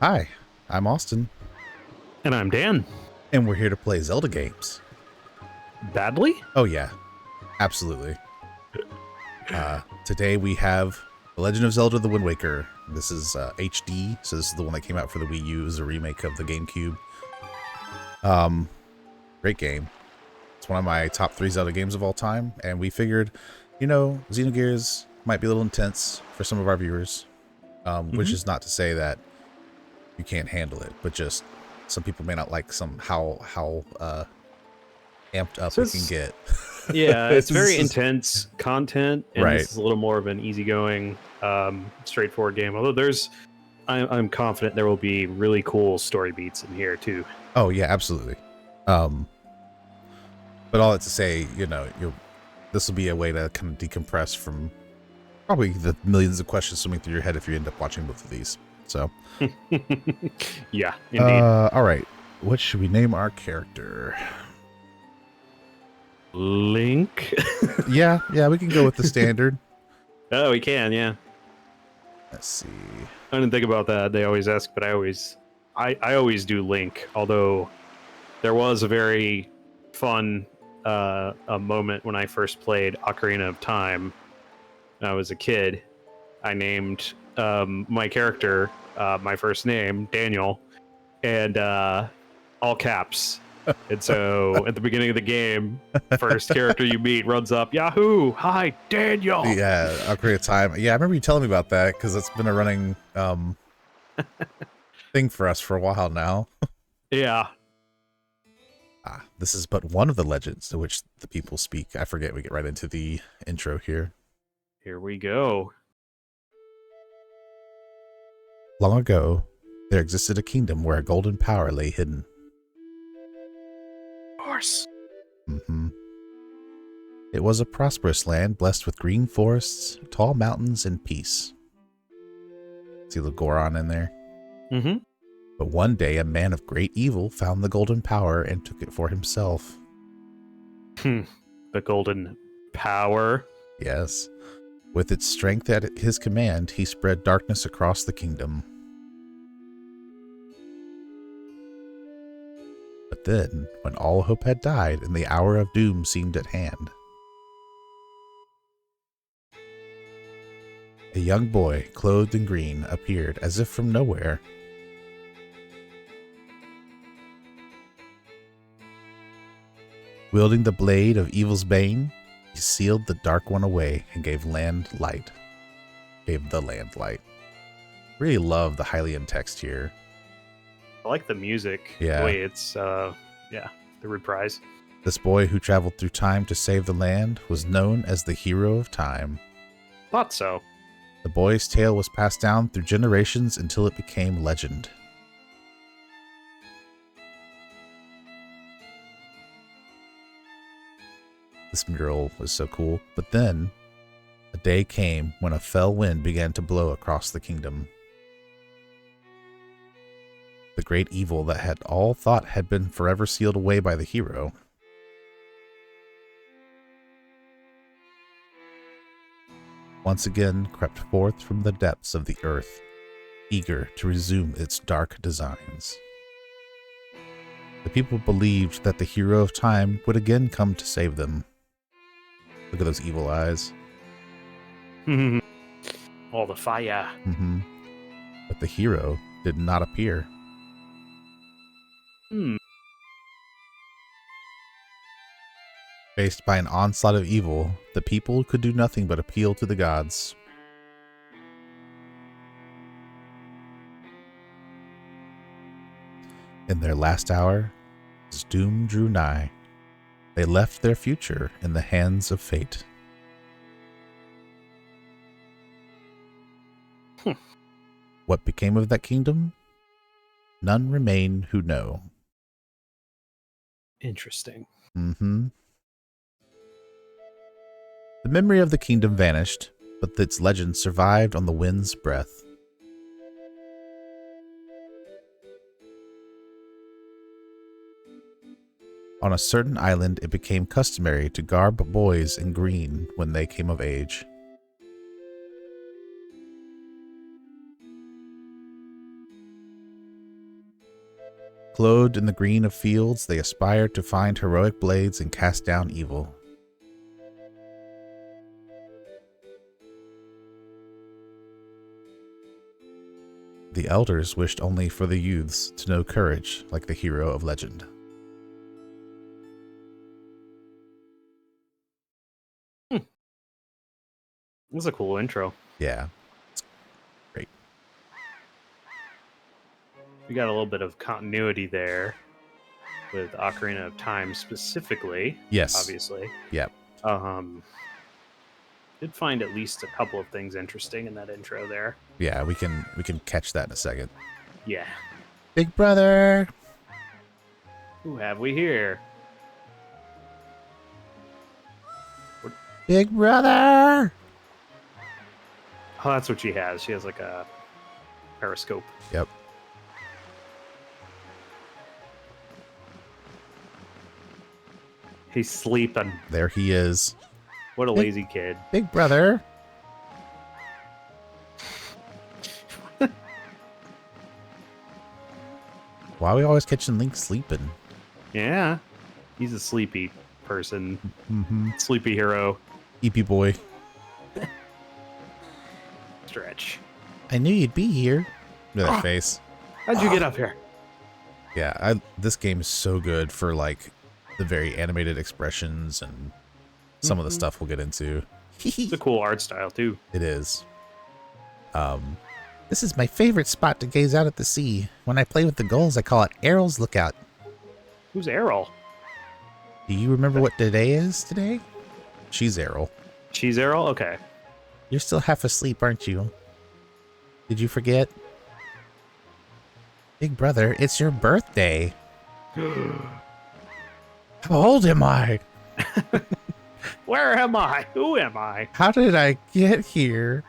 Hi, I'm Austin, And I'm Dan. and we're here to play Zelda games. Badly? Oh yeah, absolutely. Today we have The Legend of Zelda: The Wind Waker. This is HD, so this is the one that came out for the Wii U. It was a remake of the GameCube. Great game. It's one of my top 3 Zelda games of all time, and we figured, Xenogears might be a little intense for some of our viewers, which is not to say that you can't handle it, but just some people may not like how amped up So it can get. it's This very is intense content, and right. this is a little more of an easygoing, straightforward game. Although I'm confident there will be really cool story beats in here too. Oh yeah, absolutely. Um, but all that to say, this will be a way to kind of decompress from probably the millions of questions swimming through your head if you end up watching both of these. So, Yeah, indeed. all right. What should we name our character? Link. Yeah, we can go with the standard. Oh, we can. Yeah, Let's see. I didn't think about that. They always ask, but I always do Link. Although there was a very fun a moment when I first played Ocarina of Time. When I was a kid, I named my character my first name, Daniel, and all caps. And so at the beginning of the game, first character you meet runs up, Yahoo! Hi, Daniel! Yeah, Ocarina of Time. Yeah, I remember you telling me about that because it's been a running thing for us for a while now. Yeah. This is but one of the legends to which the people speak. I forget we get right into the intro here. Here we go. Long ago, there existed a kingdom where a golden power lay hidden. Of course. Mm-hmm. It was a prosperous land blessed with green forests, tall mountains, and peace. See the Goron in there? Mm-hmm. But one day, a man of great evil found the golden power and took it for himself. The golden power. Yes. With its strength at his command, he spread darkness across the kingdom. But then, when all hope had died and the hour of doom seemed at hand, a young boy, clothed in green, appeared as if from nowhere. Wielding the blade of evil's bane, he sealed the Dark One away and gave the land light. Really love the Hylian text here. I like the music. Yeah. The way it's, the reprise. This boy who traveled through time to save the land was known as the Hero of Time. Thought so. The boy's tale was passed down through generations until it became legend. This mural is so cool. But then, a day came when a fell wind began to blow across the kingdom. The great evil that had all thought had been forever sealed away by the hero once again crept forth from the depths of the earth, eager to resume its dark designs. The people believed that the Hero of Time would again come to save them. Look at those evil eyes. All the fire. Mm-hmm. But the hero did not appear. Faced by an onslaught of evil, the people could do nothing but appeal to the gods. In their last hour, as doom drew nigh, they left their future in the hands of fate. What became of that kingdom? None remain who know. Interesting. Mm-hmm. The memory of the kingdom vanished, but its legend survived on the wind's breath. On a certain island, it became customary to garb boys in green when they came of age. Clothed in the green of fields, they aspire to find heroic blades and cast down evil. The elders wished only for the youths to know courage like the hero of legend. That's a cool intro. Yeah, it's great. We got a little bit of continuity there with Ocarina of Time specifically. Yes. Obviously. Yep. Did find at least a couple of things interesting in that intro there. Yeah, we can catch that in a second. Yeah. Big brother. Who have we here? Big brother. Oh, that's what she has. She has like a periscope. Yep. He's sleeping. There he is. What a lazy kid. Big brother. Why are we always catching Link sleeping? Yeah. He's a sleepy person. Mm-hmm. Sleepy hero. EP boy. Stretch. I knew you'd be here. Look at that face. How'd you get up here? Yeah, this game is so good for like the very animated expressions and some of the stuff we'll get into. It's a cool art style too. It is. This is my favorite spot to gaze out at the sea. When I play with the gulls, I call it Errol's Lookout. Who's Errol? Do you remember what today is today? She's Errol. She's Errol? Okay. You're still half asleep, aren't you? Did you forget? Big brother, it's your birthday. How old am I? Where am I? Who am I? How did I get here?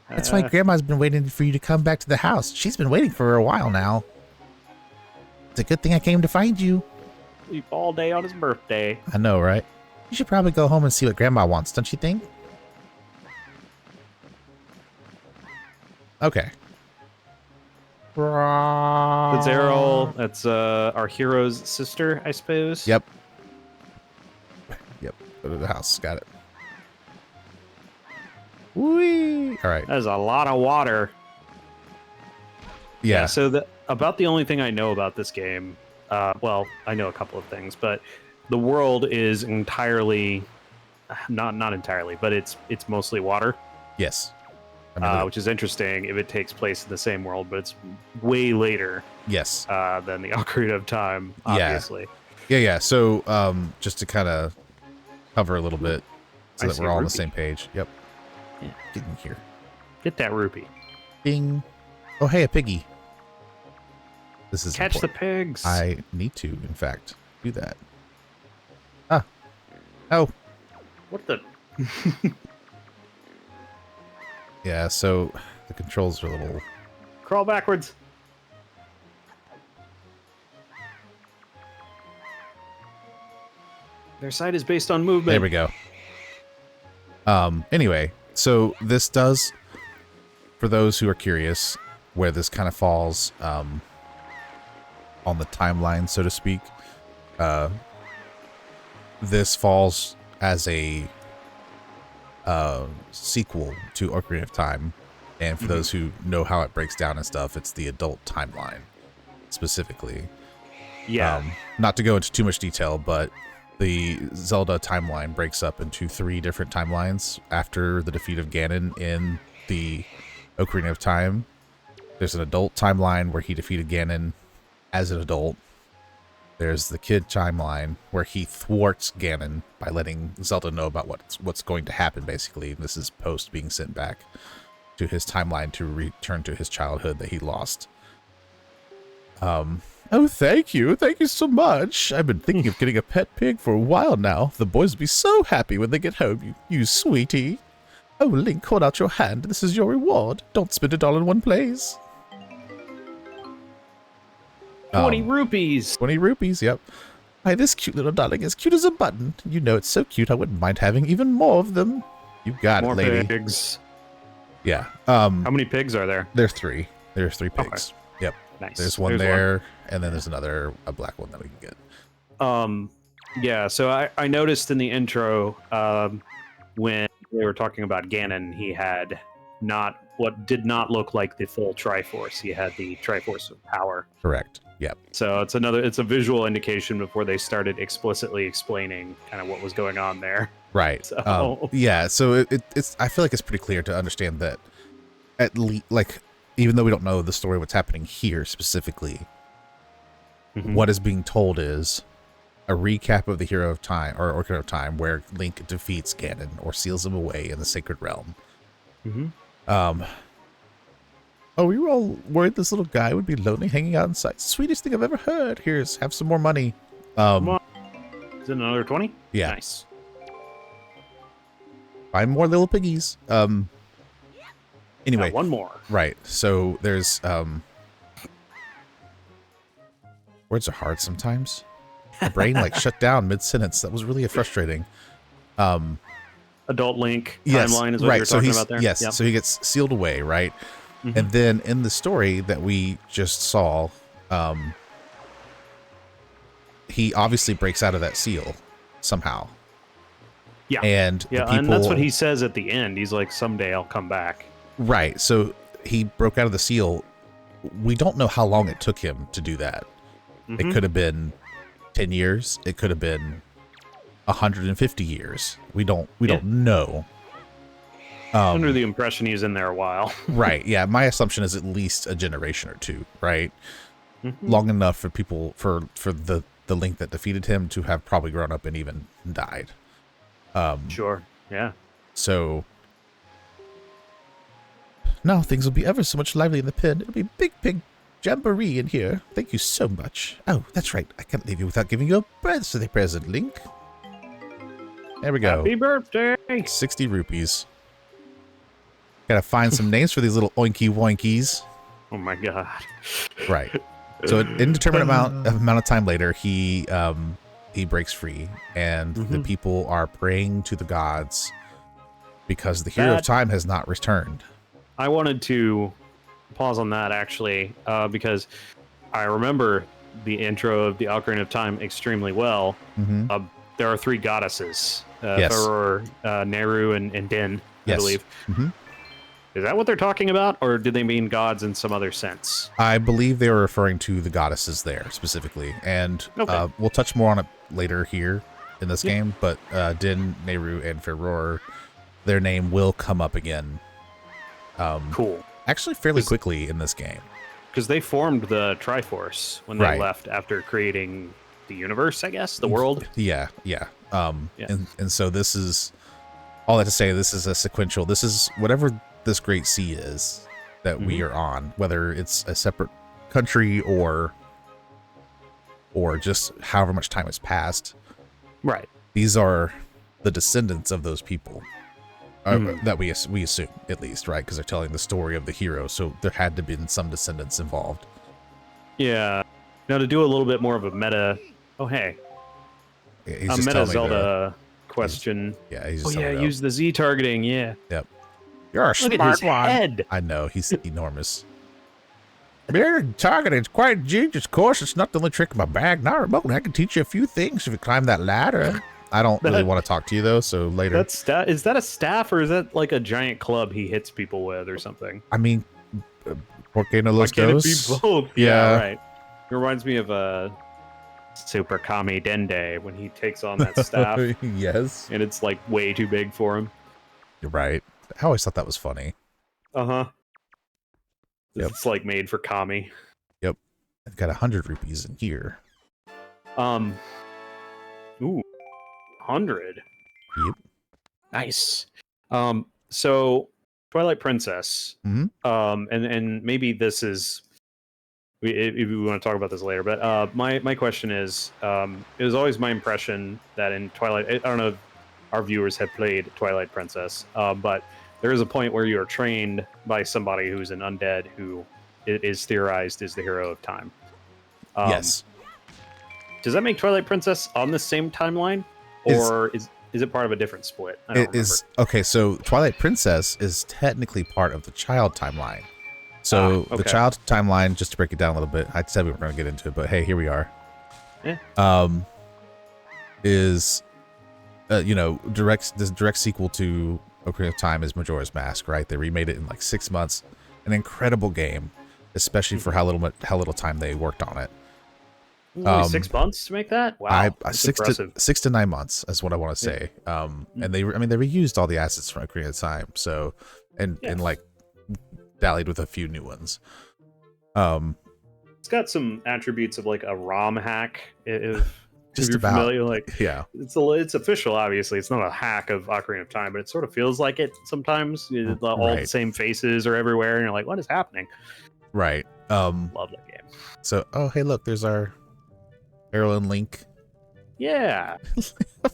That's why Grandma's been waiting for you to come back to the house. She's been waiting for a while now. It's a good thing I came to find you. Sleep all day on his birthday. I know, right? You should probably go home and see what Grandma wants, don't you think? Okay. That's Errol. That's our hero's sister, I suppose. Yep. Yep. Go to the house. Got it. Whee! All right. That is a lot of water. Yeah. So about the only thing I know about this game, well, I know a couple of things, but the world is entirely, not entirely, but it's mostly water. Yes. I mean, which is interesting if it takes place in the same world, but it's way later. Yes. Than the Ocarina of Time, obviously. Yeah. So, just to kind of cover a little bit, so that we're all on the same page. Yep. Yeah. Get in here. Get that rupee. Ding. Oh, hey, a piggy. This is Catch important. the pigs. I need to, in fact, do that. Ah. Oh. What the? Yeah, so the controls are a little... Crawl backwards. Their sight is based on movement. There we go. Anyway, so this does, for those who are curious, where this kind of falls on the timeline, so to speak, this falls as a sequel to Ocarina of Time, and for those who know how it breaks down and stuff, it's the adult timeline specifically. Yeah. Not to go into too much detail, but the Zelda timeline breaks up into 3 different timelines after the defeat of Ganon in the Ocarina of Time. There's an adult timeline where he defeated Ganon as an adult. There's the kid timeline where he thwarts Ganon by letting Zelda know about what's going to happen, basically. This is post being sent back to his timeline to return to his childhood that he lost. Oh, thank you. Thank you so much. I've been thinking of getting a pet pig for a while now. The boys will be so happy when they get home, you sweetie. Oh, Link, hold out your hand. This is your reward. Don't spend it all in one place. 20 rupees. 20 rupees, yep. Hi, this cute little darling is cute as a button. You know it's so cute I wouldn't mind having even more of them. You got More it, lady. pigs. Yeah. How many pigs are there? There's 3. There's 3 pigs. Okay. Yep. Nice. There's one there, and then there's a black one that we can get. Yeah, so I noticed in the intro, when they were talking about Ganon, he had what did not look like the full Triforce. He had the Triforce of Power. Correct. Yep. So it's a visual indication before they started explicitly explaining kind of what was going on there. Right. So yeah. So it's I feel like it's pretty clear to understand that at least, like, even though we don't know the story, what's happening here specifically, what is being told is a recap of the Hero of Time or Ocarina of Time, where Link defeats Ganon or seals him away in the Sacred Realm. Oh, we were all worried this little guy would be lonely hanging out inside. Sweetest thing I've ever heard. Here's, have some more money. Come on. Is it another 20? Yeah. Nice. Buy more little piggies. Anyway. One more. Right. So there's words are hard sometimes. My brain like shut down mid-sentence. That was really frustrating. Adult Link yes, timeline is what right. you're So talking about there? Yes. Yep. So he gets sealed away, right? And then in the story that we just saw, he obviously breaks out of that seal somehow. Yeah. And and that's what he says at the end. He's like, someday I'll come back. Right. So he broke out of the seal. We don't know how long it took him to do that. It could have been 10 years. It could have been 150 years. We don't know. Under the impression he's in there a while. Right. Yeah. My assumption is at least a generation or two, right? Long enough for people, for the Link that defeated him to have probably grown up and even died. Sure. Yeah. So now things will be ever so much lively in the pen. It'll be big jamboree in here. Thank you so much. Oh, that's right. I can't leave you without giving you a birthday present, Link. There we go. Happy birthday! 60 rupees. Gotta find some names for these little oinky woinkies. Oh my god. Right. So an indeterminate amount of time later, he breaks free, and the people are praying to the gods because the Hero of Time has not returned. I wanted to pause on that actually, because I remember the intro of the Ocarina of Time extremely well. There are 3 goddesses, Faror, Nehru, and Din, I believe. Is that what they're talking about, or did they mean gods in some other sense? I believe they were referring to the goddesses there specifically, and we'll touch more on it later here in this game, but Din, Nehru, and Faror, their name will come up again. Cool. Actually, fairly quickly in this game. Because they formed the Triforce when they left after creating the universe, I guess, the world. Yeah. And so this is, all that to say, this is a sequential, this is whatever this great sea is that we are on, whether it's a separate country or just however much time has passed. Right. These are the descendants of those people. That we assume, at least, right? Because they're telling the story of the hero, so there had to be some descendants involved. Yeah. Now to do a little bit more of a meta. Oh hey. Yeah, a meta Zelda question. He's just use the Z targeting. Yeah. Yep. You're a smart one. Head. I know, he's enormous. Your targeting is quite genius. Of course, it's not the only trick in my bag. Not remote. I can teach you a few things if you climb that ladder. I don't really want to talk to you though, so later. Is that a staff, or is that like a giant club he hits people with or something? I mean, ¿por qué no los dos? It be both? Yeah, right. It reminds me of Super Kami Dende when he takes on that staff. Yes. And it's like way too big for him. You're right. I always thought that was funny. Yep. It's like made for Kami. Yep. I've got 100 rupees in here. Ooh. 100. Yep. Nice. So Twilight Princess. And maybe this is, if we want to talk about this later, but my question is, it was always my impression that in Twilight, I don't know if our viewers have played Twilight Princess, but there is a point where you are trained by somebody who's an undead who it is theorized is the Hero of Time. Yes. Does that make Twilight Princess on the same timeline? Or is it part of a different split? I don't remember. Okay, so Twilight Princess is technically part of the child timeline. So the Okay. child timeline, just to break it down a little bit, I said we were going to get into it, but hey, here we are. Yeah. Is this direct sequel to Ocarina of Time is Majora's Mask, right? They remade it in like 6 months. An incredible game, especially for how little time they worked on it. Only 6 months to make that? Wow, that's impressive. 6 to 9 months is what I want to say. And they reused all the assets from Ocarina of Time, so and like dallied with a few new ones. It's got some attributes of like a ROM hack. If just you're about familiar, like yeah, it's official. Obviously, it's not a hack of Ocarina of Time, but it sort of feels like it sometimes. All the same faces are everywhere, and you're like, "What is happening?" Right. Love that game. So, oh hey, look, there's our Arrow and Link. Yeah.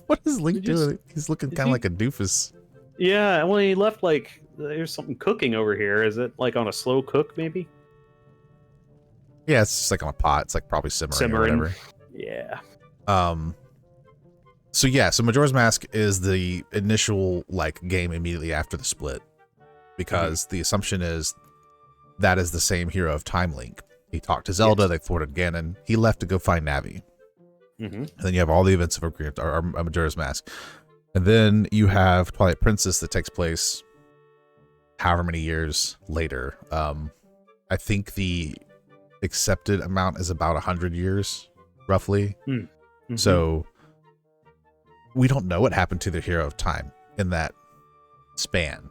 What is Link doing? He's looking kind of like a doofus. Yeah. Well, he left like there's something cooking over here. Is it like on a slow cook, maybe? Yeah, it's just like on a pot. It's like probably simmering. Or whatever. Yeah. So Majora's Mask is the initial like game immediately after the split, because the assumption is that is the same hero of Time Link. He talked to Zelda, they thwarted Ganon, he left to go find Navi. And then you have all the events of Majora's Mask. And then you have Twilight Princess that takes place however many years later. I think the accepted amount is about 100 years, roughly. So we don't know what happened to the hero of time in that span,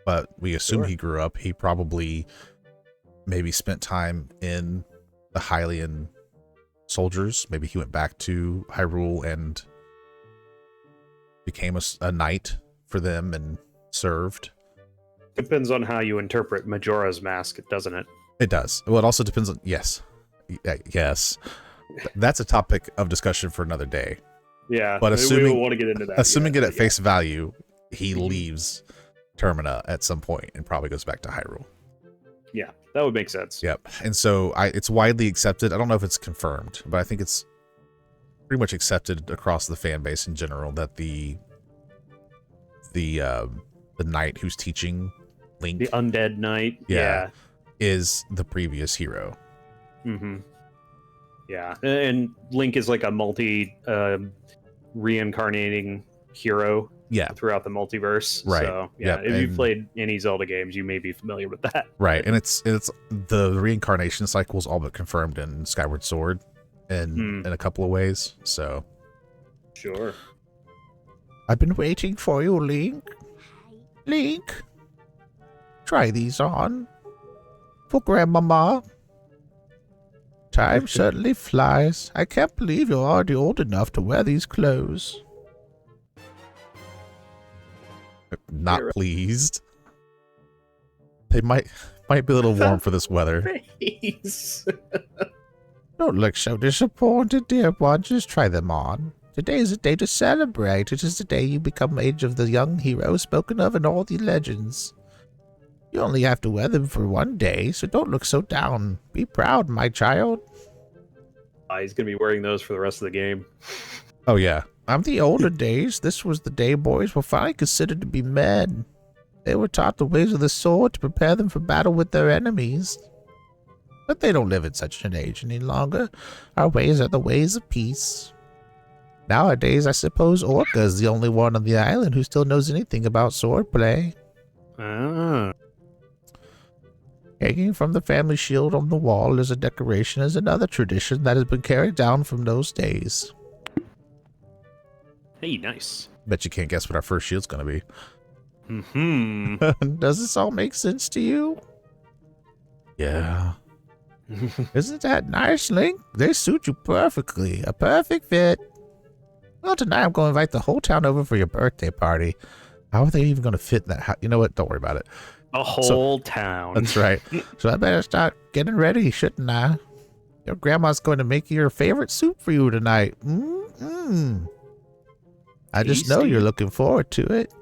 but we assume he grew up. He probably maybe spent time in the Hylian soldiers. Maybe he went back to Hyrule and became a knight for them and served. Depends on how you interpret Majora's Mask, doesn't it? It does. Well, it also depends on yes. That's a topic of discussion for another day. Yeah, but assuming we don't want to get into that. Assuming it at face value, he leaves Termina at some point and probably goes back to Hyrule. Yeah, that would make sense. Yep. And so it's widely accepted. I don't know if it's confirmed, but I think it's pretty much accepted across the fan base in general that the knight who's teaching Link, the undead knight, is the previous hero. Yeah, and Link is like a reincarnating hero. Throughout the multiverse. Right. So if you've played any Zelda games, you may be familiar with that. Right, and it's the reincarnation cycle is all but confirmed in Skyward Sword, in a couple of ways. So. Sure. I've been waiting for you, Link. Link, try these on for Grandmama. Time certainly flies. I can't believe you're already old enough to wear these clothes. Not pleased. They might be a little warm for this weather. Don't look so disappointed, dear one. Just try them on. Today is a day to celebrate. It is the day you become age of the young hero spoken of in all the legends. You only have to wear them for one day, so don't look so down. Be proud, my child. He's going to be wearing those for the rest of the game. Oh, yeah. I'm the older days. This was the day boys were finally considered to be men. They were taught the ways of the sword to prepare them for battle with their enemies. But they don't live at such an age any longer. Our ways are the ways of peace. Nowadays, I suppose Orca is the only one on the island who still knows anything about swordplay. Hanging from the family shield on the wall as a decoration is another tradition that has been carried down from those days. Hey, nice. Bet you can't guess what our first shield's going to be. Mm-hmm. Does this all make sense to you? Yeah. Isn't that nice, Link? They suit you perfectly. A perfect fit. Well, tonight I'm going to invite the whole town over for your birthday party. How are they even going to fit in that house? You know what? Don't worry about it. A whole town. That's right. So I better start getting ready, shouldn't I? Your grandma's going to make your favorite soup for you tonight. I just know you're looking forward to it.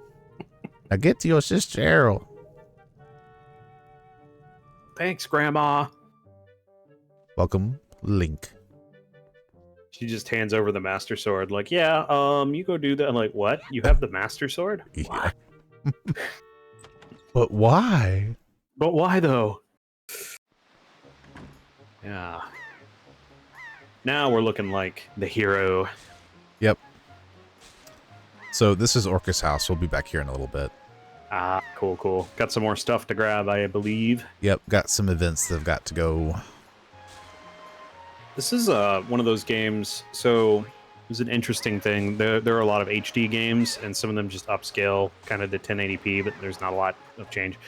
Now get to your sister Errol. Thanks, Grandma. Welcome, Link. She just hands over the Master Sword, like, yeah, you go do that. I'm like, what? You have the Master Sword? Yeah. But why? But why, though? Yeah. Now we're looking like the hero. Yep. So this is Orca's house. We'll be back here in a little bit. Ah, cool, cool. Got some more stuff to grab, I believe. Yep, got some events that have got to go. This is one of those games. So it's an interesting thing. There are a lot of HD games, and some of them just upscale kind of to 1080p, but there's not a lot of change.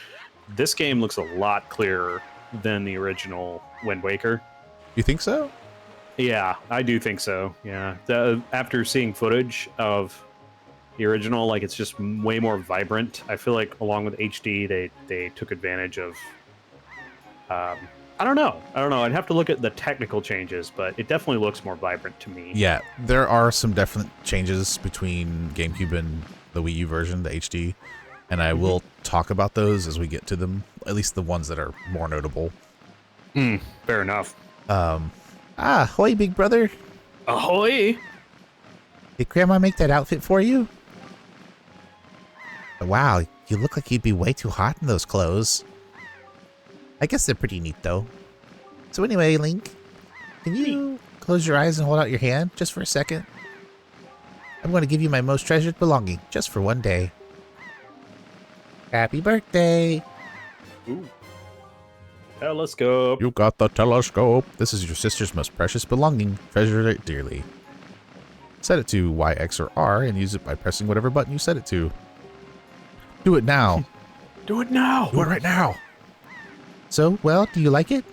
This game looks a lot clearer than the original Wind Waker. You think so? Yeah, I do think so. Yeah, after seeing footage of the original, like it's just way more vibrant. I feel like along with HD, they took advantage of. I don't know. I'd have to look at the technical changes, but it definitely looks more vibrant to me. Yeah, there are some definite changes between GameCube and the Wii U version, the HD, and I will talk about those as we get to them. At least the ones that are more notable. Fair enough. Ahoy, big brother. Ahoy! Did Grandma make that outfit for you? Wow, you look like you'd be way too hot in those clothes. I guess they're pretty neat, though. So anyway, Link, can you close your eyes and hold out your hand just for a second? I'm going to give you my most treasured belonging just for one day. Happy birthday! Ooh. Telescope. You got the telescope. This is your sister's most precious belonging. Treasure it dearly. Set it to Y, X, or R and use it by pressing whatever button you set it to. Do it now. Do it now. Do it right now. So, well, do you like it?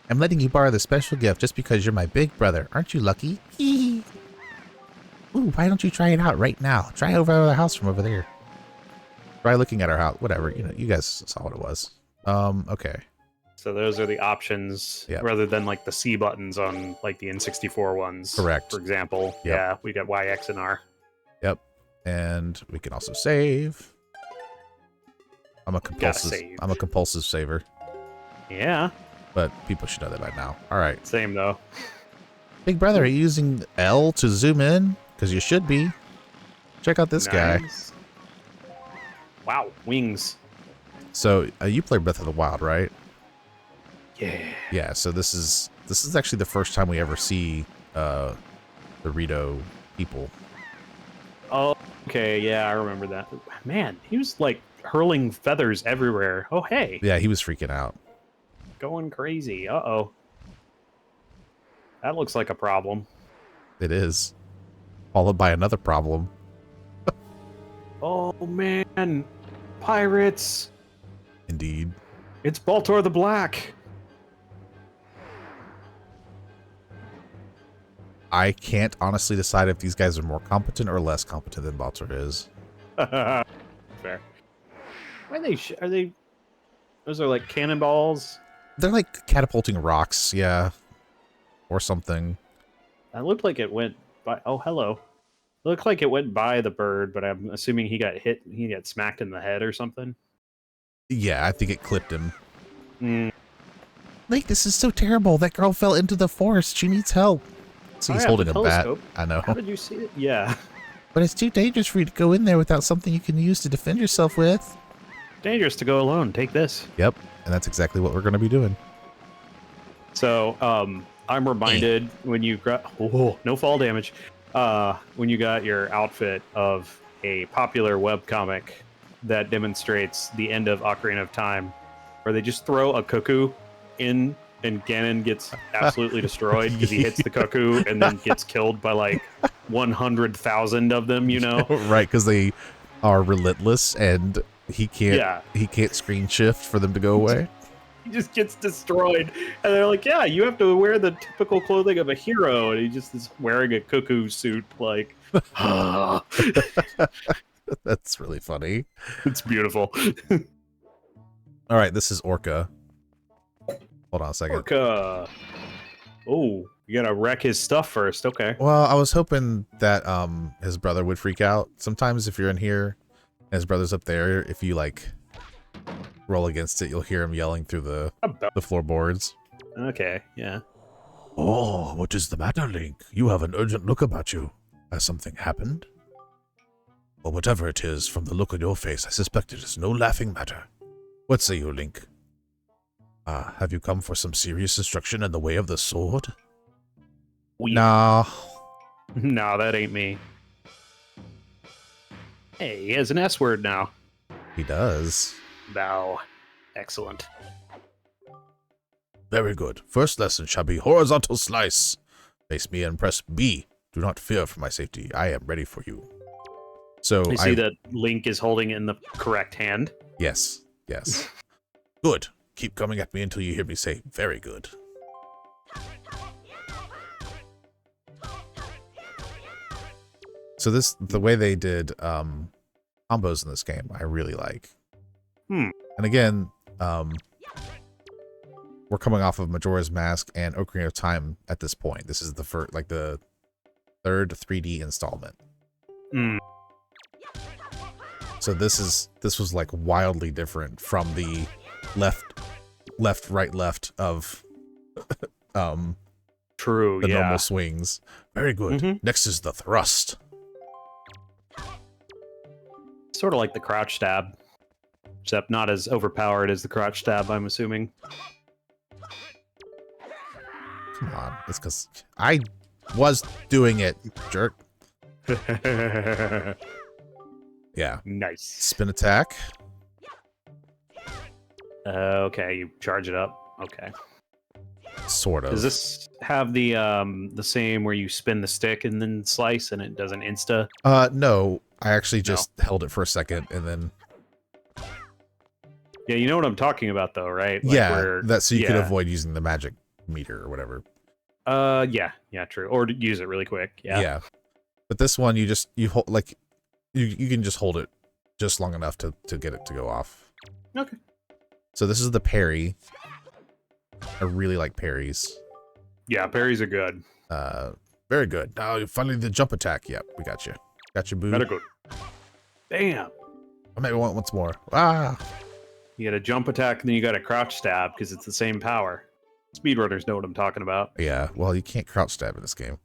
I'm letting you borrow the special gift just because you're my big brother. Aren't you lucky? Hee. Ooh, why don't you try it out right now? Try over at the house from over there. Try looking at our house. Whatever. You know, you guys saw what it was. Okay. So those are the options rather than like the C buttons on like the N64 ones. Correct. For example. Yep. Yeah, we got Y, X, and R. Yep. And we can also save. I'm a compulsive saver. Yeah. But people should know that by now. All right. Same though. Big brother, are you using L to zoom in? Because you should be. Check out this guy. Wow, wings. So you played Breath of the Wild, right? Yeah. Yeah. So this is actually the first time we ever see the Rito people. Oh, okay. Yeah, I remember that. Man, he was like hurling feathers everywhere. Oh, hey. Yeah, he was freaking out. Going crazy. Uh-oh. That looks like a problem. It is. Followed by another problem. Oh, man. Pirates. Indeed. It's Baltor the Black. I can't honestly decide if these guys are more competent or less competent than Baltor is. Fair. Why are they... Those are like cannonballs? They're like catapulting rocks, yeah. Or something. That looked like it went by... Oh, hello. It looked like it went by the bird, but I'm assuming he got hit. He got smacked in the head or something. Yeah, I think it clipped him. Link, this is so terrible. That girl fell into the forest. She needs help. So he's holding a bat. I know. How did you see it? Yeah. But it's too dangerous for you to go in there without something you can use to defend yourself with. Dangerous to go alone. Take this. Yep. And that's exactly what we're going to be doing. So, I'm reminded when you got... Oh, no fall damage. When you got your outfit of a popular webcomic that demonstrates the end of Ocarina of Time, where they just throw a cuckoo in and Ganon gets absolutely destroyed because he hits the cuckoo and then gets killed by like 100,000 of them, you know? Right, because they are relentless and he can't screen shift for them to go away. He just gets destroyed. And they're like, yeah, you have to wear the typical clothing of a hero. And he just is wearing a cuckoo suit, like, That's really funny. It's beautiful. All right, this is Orca. Hold on a second. Orca. Oh, you gotta wreck his stuff first. Okay. Well, I was hoping that his brother would freak out. Sometimes if you're in here and his brother's up there, if you like roll against it, you'll hear him yelling through the floorboards. Okay, yeah. Oh, what is the matter, Link? You have an urgent look about you. Has something happened? Well, whatever it is, from the look on your face, I suspect it is no laughing matter. What say you, Link? Have you come for some serious instruction in the way of the sword? We Nah. No, that ain't me. Hey, he has an S word now. He does. Thou. Excellent. Very good. First lesson shall be horizontal slice. Face me and press B. Do not fear for my safety. I am ready for you. So You see that Link is holding it in the correct hand? Yes. Yes. Good. Keep coming at me until you hear me say, very good. So the way they did combos in this game, I really like. And again, we're coming off of Majora's Mask and Ocarina of Time at this point. This is the first, like the third 3D installment. So this was like wildly different from the left, right, left of True, the yeah. normal swings. Very good. Next is the thrust. Sort of like the crouch stab, except not as overpowered as the crouch stab, I'm assuming. Come on. It's because I was doing it, jerk. Yeah. Nice. Spin attack. Okay, you charge it up. Okay. Sort of. Does this have the same where you spin the stick and then slice and it does an insta? No. I actually just held it for a second and then... Yeah, you know what I'm talking about though, right? Like yeah, that's so you could avoid using the magic meter or whatever. Yeah, true. Or use it really quick. Yeah. But this one, you hold, like, you can just hold it just long enough to get it to go off. Okay. So this is the parry. I really like parries. Yeah, parries are good. Very good. Now, finally, the jump attack. Yep, we got you. Got you, boo. Better go. Bam! I maybe want once more. Ah! You got a jump attack and then you got a crouch stab because it's the same power. Speedrunners know what I'm talking about. Yeah, well, you can't crouch stab in this game.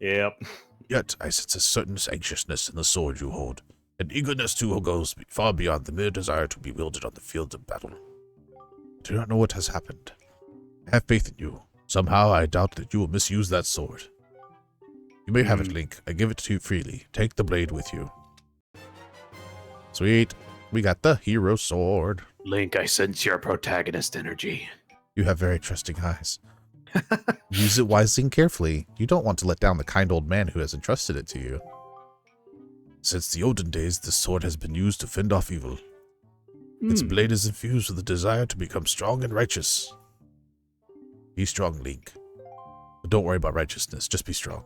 Yep. Yet, I sense a certain anxiousness in the sword you hold, an eagerness to goes far beyond the mere desire to be wielded on the field of battle. I do not know what has happened. I have faith in you. Somehow, I doubt that you will misuse that sword. You may have it, Link. I give it to you freely. Take the blade with you. Sweet. We got the hero sword. Link, I sense your protagonist energy. You have very trusting eyes. Use it wisely and carefully. You don't want to let down the kind old man who has entrusted it to you. Since the olden days, this sword has been used to fend off evil. Its blade is infused with the desire to become strong and righteous. Be strong, Link. But don't worry about righteousness, just be strong.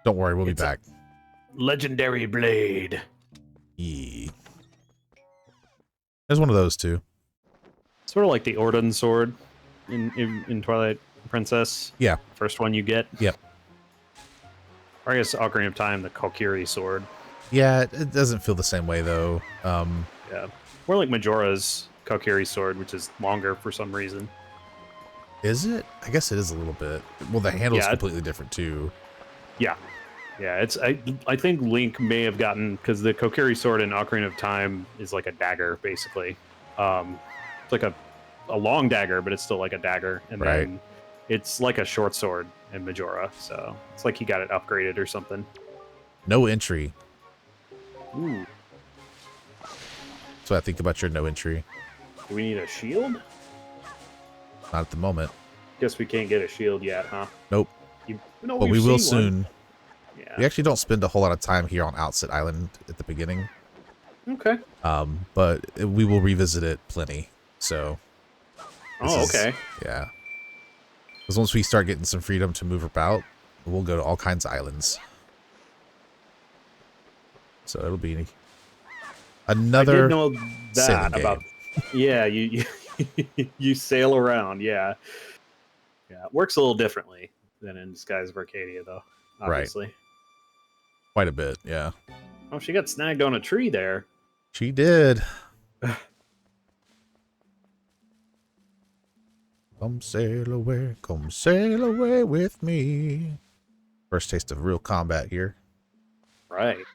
Don't worry, we'll be back. Legendary blade. Yeah. There's one of those too. Sort of like the Ordon sword in Twilight Princess. Yeah. First one you get. Yep. Or I guess Ocarina of Time, the Kokiri sword. Yeah, it doesn't feel the same way though. Yeah. More like Majora's Kokiri sword, which is longer for some reason. Is it? I guess it is a little bit. Well, the handle's completely different too. Yeah. Yeah, I think Link may have gotten, because the Kokiri sword in Ocarina of Time is like a dagger, basically. It's like a long dagger, but it's still like a dagger. And then it's like a short sword in Majora, so it's like he got it upgraded or something. No entry. Ooh. So I think about your no entry. Do we need a shield? Not at the moment. Guess we can't get a shield yet, huh? Nope. No, But we will soon. One. Yeah. We actually don't spend a whole lot of time here on Outset Island at the beginning. Okay. But we will revisit it plenty. So. Okay. Yeah. Because once we start getting some freedom to move about, we'll go to all kinds of islands. So it'll be another. I did know that about. Yeah, you you sail around. Yeah. Yeah, it works a little differently than in Skies of Arcadia, though. Obviously. Right. Quite a bit, yeah. Oh, she got snagged on a tree there. She did. Come sail away with me. First taste of real combat here. Right.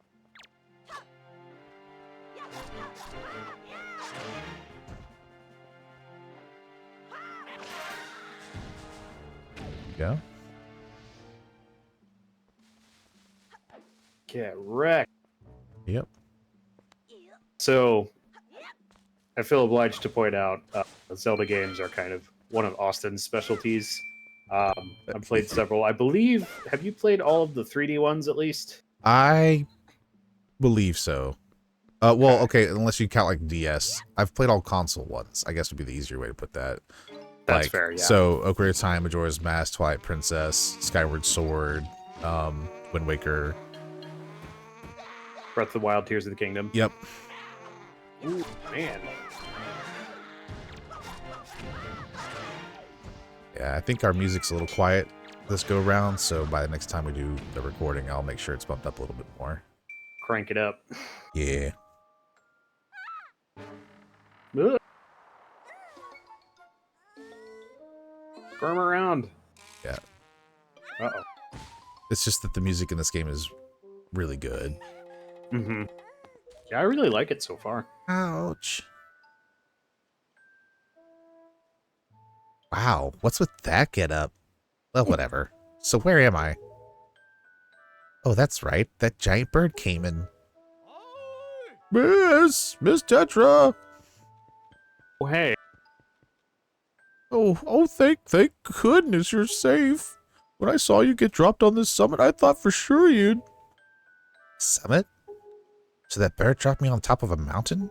go. Get wrecked. Yep. So, I feel obliged to point out Zelda games are kind of one of Austin's specialties. I've played several. I believe, have you played all of the 3D ones at least? I believe so. Well, okay, unless you count like DS. I've played all console ones, I guess would be the easier way to put that. That's like, fair, yeah. So, Ocarina of Time, Majora's Mask, Twilight Princess, Skyward Sword, Wind Waker. Breath of the Wild, Tears of the Kingdom. Yep. Ooh, man. Yeah, I think our music's a little quiet this go round, so by the next time we do the recording, I'll make sure it's bumped up a little bit more. Crank it up. Yeah. Ugh. Squirm around. Yeah. Uh-oh. It's just that the music in this game is really good. Mm-hmm. Yeah, I really like it so far. Ouch. Wow, what's with that get up? Well, whatever. So where am I? Oh, that's right. That giant bird came in. Miss Tetra. Oh, hey. Oh, thank goodness you're safe. When I saw you get dropped on this summit, I thought for sure you'd... Summit? So that bird dropped me on top of a mountain?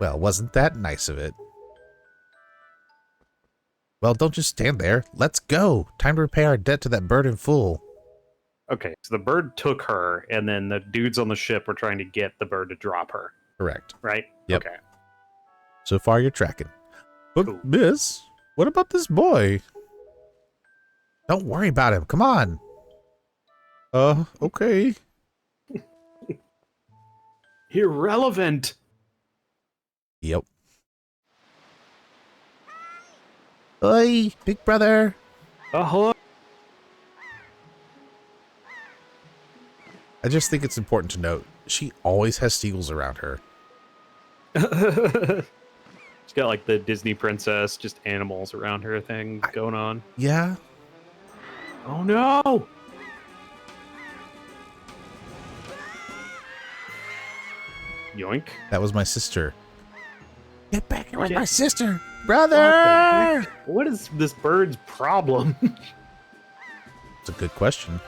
Well, wasn't that nice of it? Well, don't just stand there. Let's go. Time to repay our debt to that bird in full. Okay, so the bird took her, and then the dudes on the ship were trying to get the bird to drop her, Correct. right? Yep. Okay. So far, you're tracking. But, Cool. miss, what about this boy? Don't worry about him. Come on. Okay. Irrelevant. Yep. Oi, big brother. Hello. I just think it's important to note, she always has seagulls around her. She's got like the Disney princess, just animals around her thing going on. Yeah. Oh no! Yoink. That was my sister. Get back here with Yeah. my sister. What Brother! the heck? What is this bird's problem? It's a good question.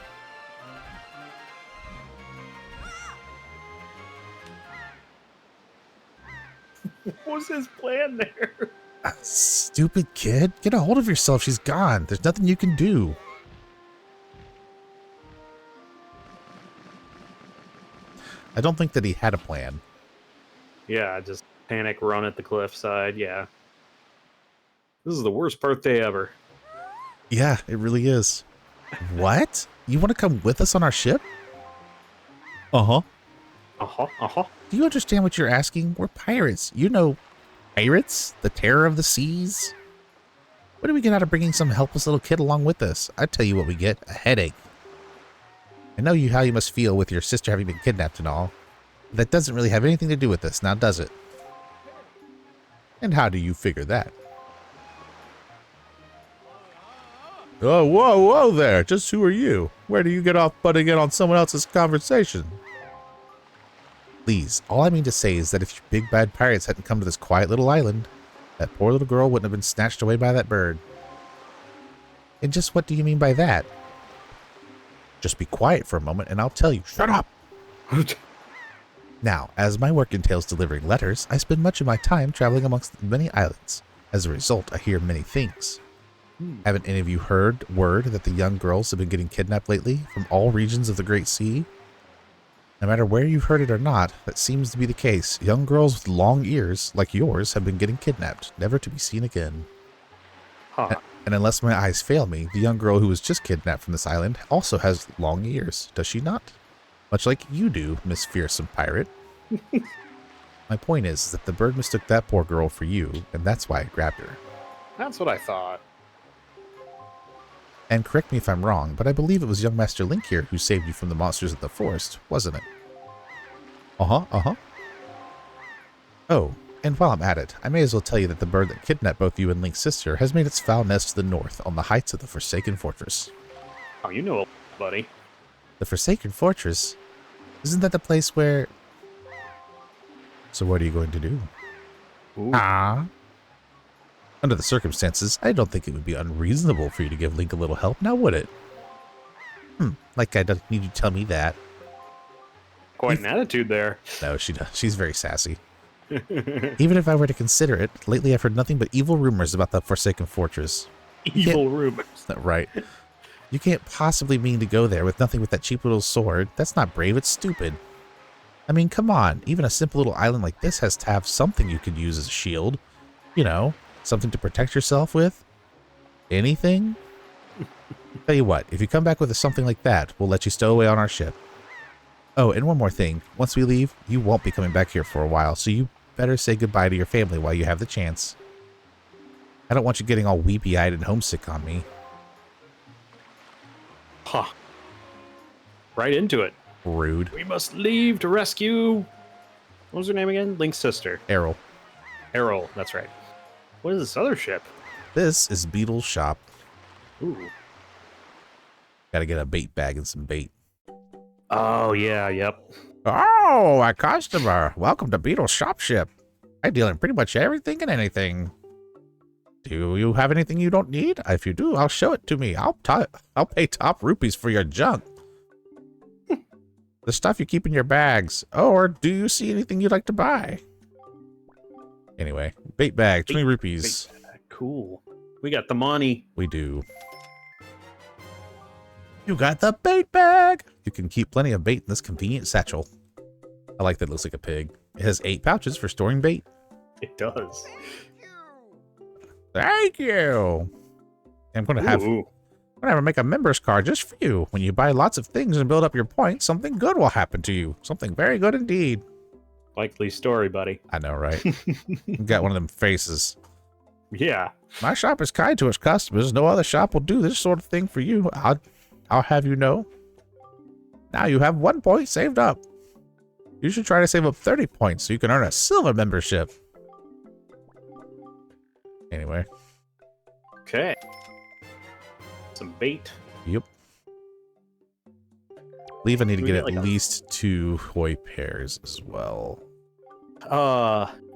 What was his plan there? Stupid kid. Get a hold of yourself. She's gone. There's nothing you can do. I don't think that he had a plan. Yeah, just panic run at the cliffside. Yeah. This is the worst birthday ever. Yeah, it really is. What? You want to come with us on our ship? Uh-huh. Uh-huh, uh-huh. Do you understand what you're asking? We're pirates. You know, pirates? The terror of the seas? What do we get out of bringing some helpless little kid along with us? I tell you what we get, a headache. I know how you must feel with your sister having been kidnapped and all. But that doesn't really have anything to do with this, now does it? And how do you figure that? Oh, whoa there. Just who are you? Where do you get off butting in on someone else's conversation? Please, all I mean to say is that if you big bad pirates hadn't come to this quiet little island, that poor little girl wouldn't have been snatched away by that bird. And just what do you mean by that? Just be quiet for a moment and I'll tell you. Shut up! Now, as my work entails delivering letters, I spend much of my time traveling amongst many islands. As a result, I hear many things. Haven't any of you heard word that the young girls have been getting kidnapped lately from all regions of the Great Sea? No matter where you've heard it or not, that seems to be the case. Young girls with long ears, like yours, have been getting kidnapped, never to be seen again. Huh. And unless my eyes fail me, the young girl who was just kidnapped from this island also has long ears, does she not? Much like you do, Miss Fearsome Pirate. My point is that the bird mistook that poor girl for you, and that's why I grabbed her. That's what I thought. And correct me if I'm wrong, but I believe it was young Master Link here who saved you from the monsters of the forest, wasn't it? Uh-huh. Oh, And while I'm at it, I may as well tell you that the bird that kidnapped both you and Link's sister has made its foul nest to the north on the heights of the Forsaken Fortress. Oh, you know, buddy. The Forsaken Fortress? Isn't that the place where... So what are you going to do? Ooh. Ah? Under the circumstances, I don't think it would be unreasonable for you to give Link a little help, now would it? Like I don't need you to tell me that. Quite an attitude there. No, she does. She's very sassy. Even if I were to consider it, lately I've heard nothing but evil rumors about the Forsaken Fortress. Evil rumors. Right. You can't possibly mean to go there with nothing but that cheap little sword. That's not brave, it's stupid. I mean, come on. Even a simple little island like this has to have something you could use as a shield. You know, something to protect yourself with. Anything? Tell you what, if you come back with something like that, we'll let you stow away on our ship. Oh, and one more thing. Once we leave, you won't be coming back here for a while, so you better say goodbye to your family while you have the chance. I don't want you getting all weepy-eyed and homesick on me. Huh. Right into it. Rude. We must leave to rescue... What was her name again? Link's sister. Errol. Errol, that's right. What is this other ship? This is Beetle's shop. Ooh. Gotta get a bait bag and some bait. Oh, yeah, yep. Oh, a customer. Welcome to Beetle's shop ship. I deal in pretty much everything and anything. Do you have anything you don't need? If you do, I'll show it to me. I'll pay top rupees for your junk. The stuff you keep in your bags. Or do you see anything you'd like to buy? Anyway, bait bag, 20 rupees. Bait bag. Cool. We got the money. We do. You got the bait bag. You can keep plenty of bait in this convenient satchel. I like that it looks like a pig. It has 8 pouches for storing bait. It does. Thank you. I'm going to make a member's card just for you. When you buy lots of things and build up your points, something good will happen to you. Something very good indeed. Likely story, buddy. I know, right? Got one of them faces. Yeah. My shop is kind to its customers. No other shop will do this sort of thing for you. I'll have you know. Now you have 1 point saved up. You should try to save up 30 points so you can earn a silver membership. Anyway. Okay. Some bait. Yep. Believe I need to We get get at like a- least 2 hoi pairs as well.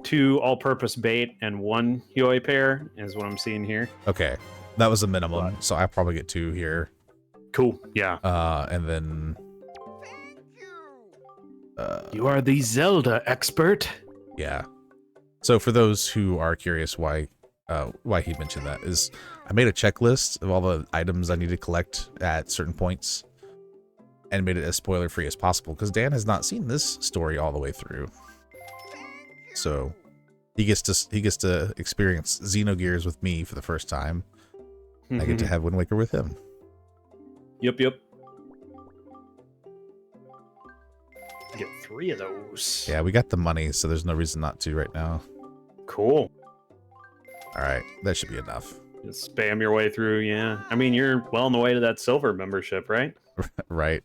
2 all-purpose bait and 1 yoi pair is what I'm seeing here. Okay. That was a minimum, so I probably get 2 here. Cool. Yeah. And then... You are the Zelda expert. Yeah. So for those who are curious why he mentioned that is I made a checklist of all the items I need to collect at certain points and made it as spoiler free as possible because Dan has not seen this story all the way through. So he gets to experience Xenogears with me for the first time. I get to have Wind Waker with him. Yep. Get 3 of those. Yeah, we got the money, so there's no reason not to right now. Cool. All right, that should be enough. Just spam your way through, yeah. I mean, you're well on the way to that silver membership, right? Right.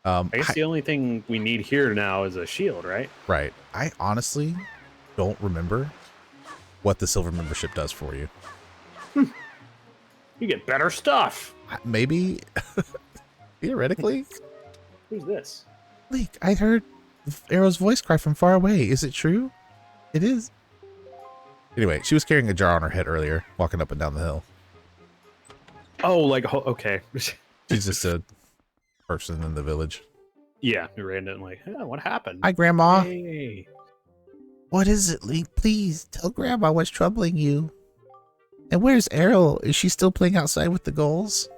I guess the only thing we need here now is a shield, right? Right. I honestly don't remember what the silver membership does for you. You get better stuff. Maybe, theoretically. Who's this? Link, I heard Arrow's voice cry from far away. Is it true? It is. Anyway, she was carrying a jar on her head earlier, walking up and down the hill. Oh, like, okay. She's just a person in the village. Yeah, we ran in like, what happened? Hi, Grandma. Hey. What is it, Link? Please tell Grandma what's troubling you. And where's Arrow? Is she still playing outside with the gulls?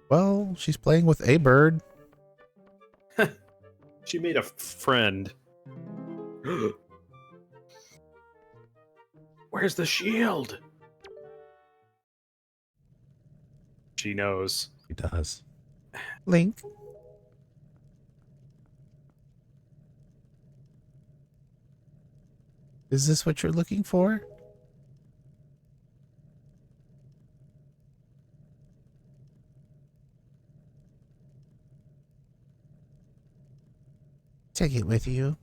Well, she's playing with a bird. She made a friend. Where's the shield? She knows. She does. Link. Is this what you're looking for? Take it with you.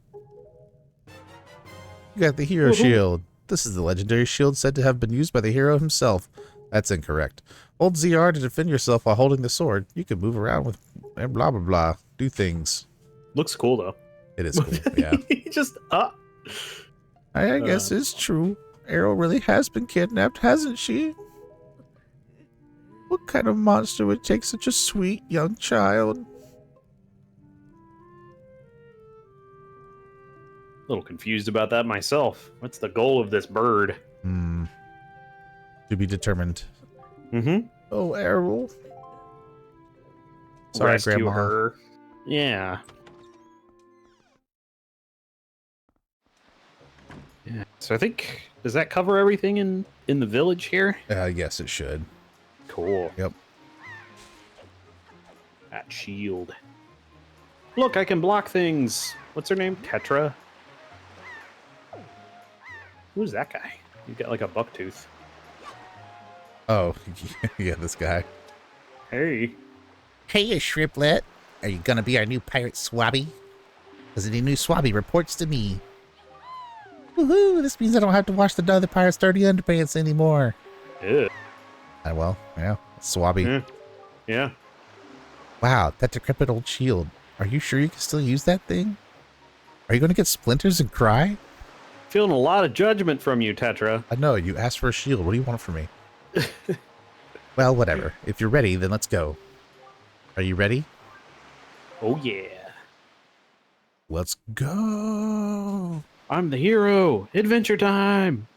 You got the hero shield. This is the legendary shield said to have been used by the hero himself. That's incorrect. Hold ZR to defend yourself while holding the sword. You can move around with and blah, blah, blah. Do things. Looks cool, though. It is cool, yeah. He just, I guess it's true. Arrow really has been kidnapped, hasn't she? What kind of monster would take such a sweet young child? A little confused about that myself. What's the goal of this bird? To be determined. Mm-hmm. Oh, Errol. Sorry, Rescue Grandma. her. Yeah. Yeah. So I think, does that cover everything in the village here? Yes, it should. Cool. Yep. That shield. Look, I can block things. What's her name? Tetra? Who's that guy? He's got like a buck tooth. Oh, yeah, this guy. Hey. Hey, you shriplet. Are you gonna be our new pirate swabby? Because any new swabby reports to me. Woohoo! This means I don't have to wash the other pirate's dirty underpants anymore. Yeah. Well, yeah, swabby. Yeah. Yeah. Wow, that decrepit old shield. Are you sure you can still use that thing? Are you gonna get splinters and cry? Feeling a lot of judgment from you, Tetra. I know, you asked for a shield. What do you want from me? Well, whatever. If you're ready, then let's go. Are you ready? Oh, yeah. Let's go. I'm the hero. Adventure time.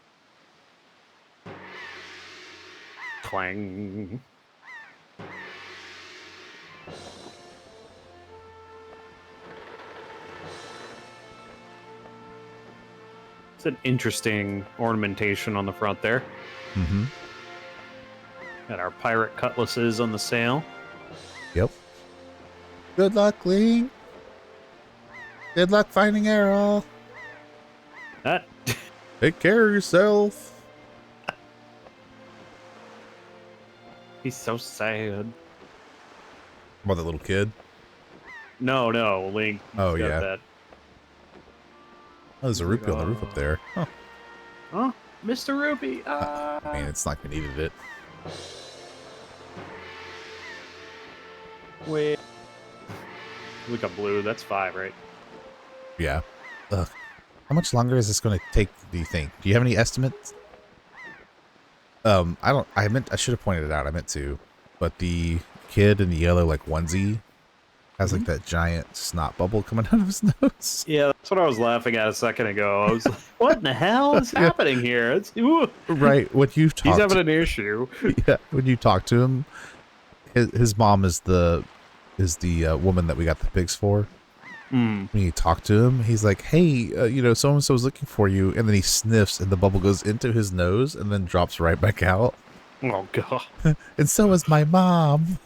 Clang. It's an interesting ornamentation on the front there. Mm-hmm. Got our pirate cutlasses on the sail. Yep. Good luck, Link. Good luck finding Errol. That Take care of yourself. he's so sad. About that little kid. No, Link. Oh, He's got yeah. That. Oh, there's a rupee on the roof up there. Huh. Huh? Mr. Rupee. I mean, it's like we needed it. Wait. Look up blue. That's 5, right? Yeah. Ugh. How much longer is this going to take, do you think? Do you have any estimates? I should have pointed it out. I meant to. But the kid in the yellow, like, onesie has, like, that giant snot bubble coming out of his nose. Yeah, that's what I was laughing at a second ago. I was like, what in the hell is happening here? It's, ooh. Right. When you talk He's having an issue. yeah, when you talk to him, his mom is the woman that we got the pigs for. When you talk to him, he's like, hey, so and so is looking for you, and then he sniffs and the bubble goes into his nose and then drops right back out. Oh, God. And so is my mom.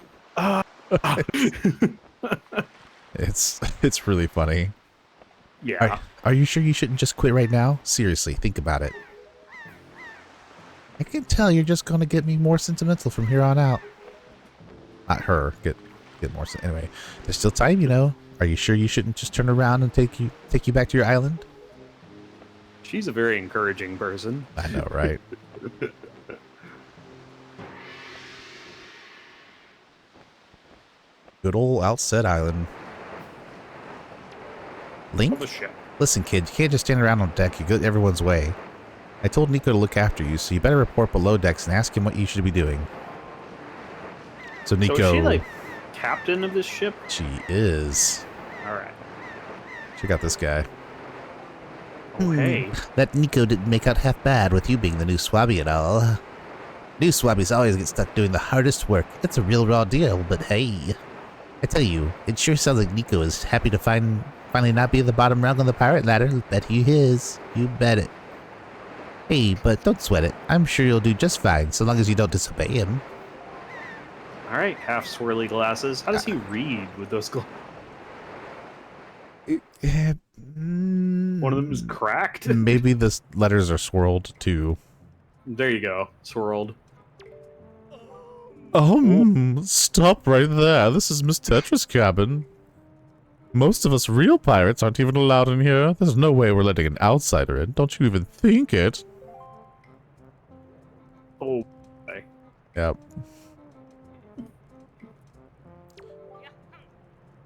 It's really funny. Yeah. Are you sure you shouldn't just quit right now? Seriously, think about it. I can tell you're just gonna get me more sentimental from here on out. Not her. Get more. Anyway, there's still time, Are you sure you shouldn't just turn around and take you back to your island? She's a very encouraging person. I know, right? Good old Outset Island. Link? Of the ship. Listen, kid, you can't just stand around on deck. You go everyone's way. I told Nico to look after you, so you better report below decks and ask him what you should be doing. So Nico... So is she, like, captain of this ship? She is. All right. Check out this guy. Oh, hey. That Nico didn't make out half bad with you being the new swabby and all. New swabbies always get stuck doing the hardest work. It's a real raw deal, but hey. I tell you, it sure sounds like Nico is happy to finally not be at the bottom rung on the pirate ladder. Bet he is. You bet it. Hey, but don't sweat it. I'm sure you'll do just fine, so long as you don't disobey him. All right, half swirly glasses. How does he read with those glasses? One of them is cracked. Maybe the letters are swirled too. There you go. Swirled. Stop right there. This is Miss Tetra's cabin. Most of us real pirates aren't even allowed in here. There's no way we're letting an outsider in. Don't you even think it? Oh, okay. Yep.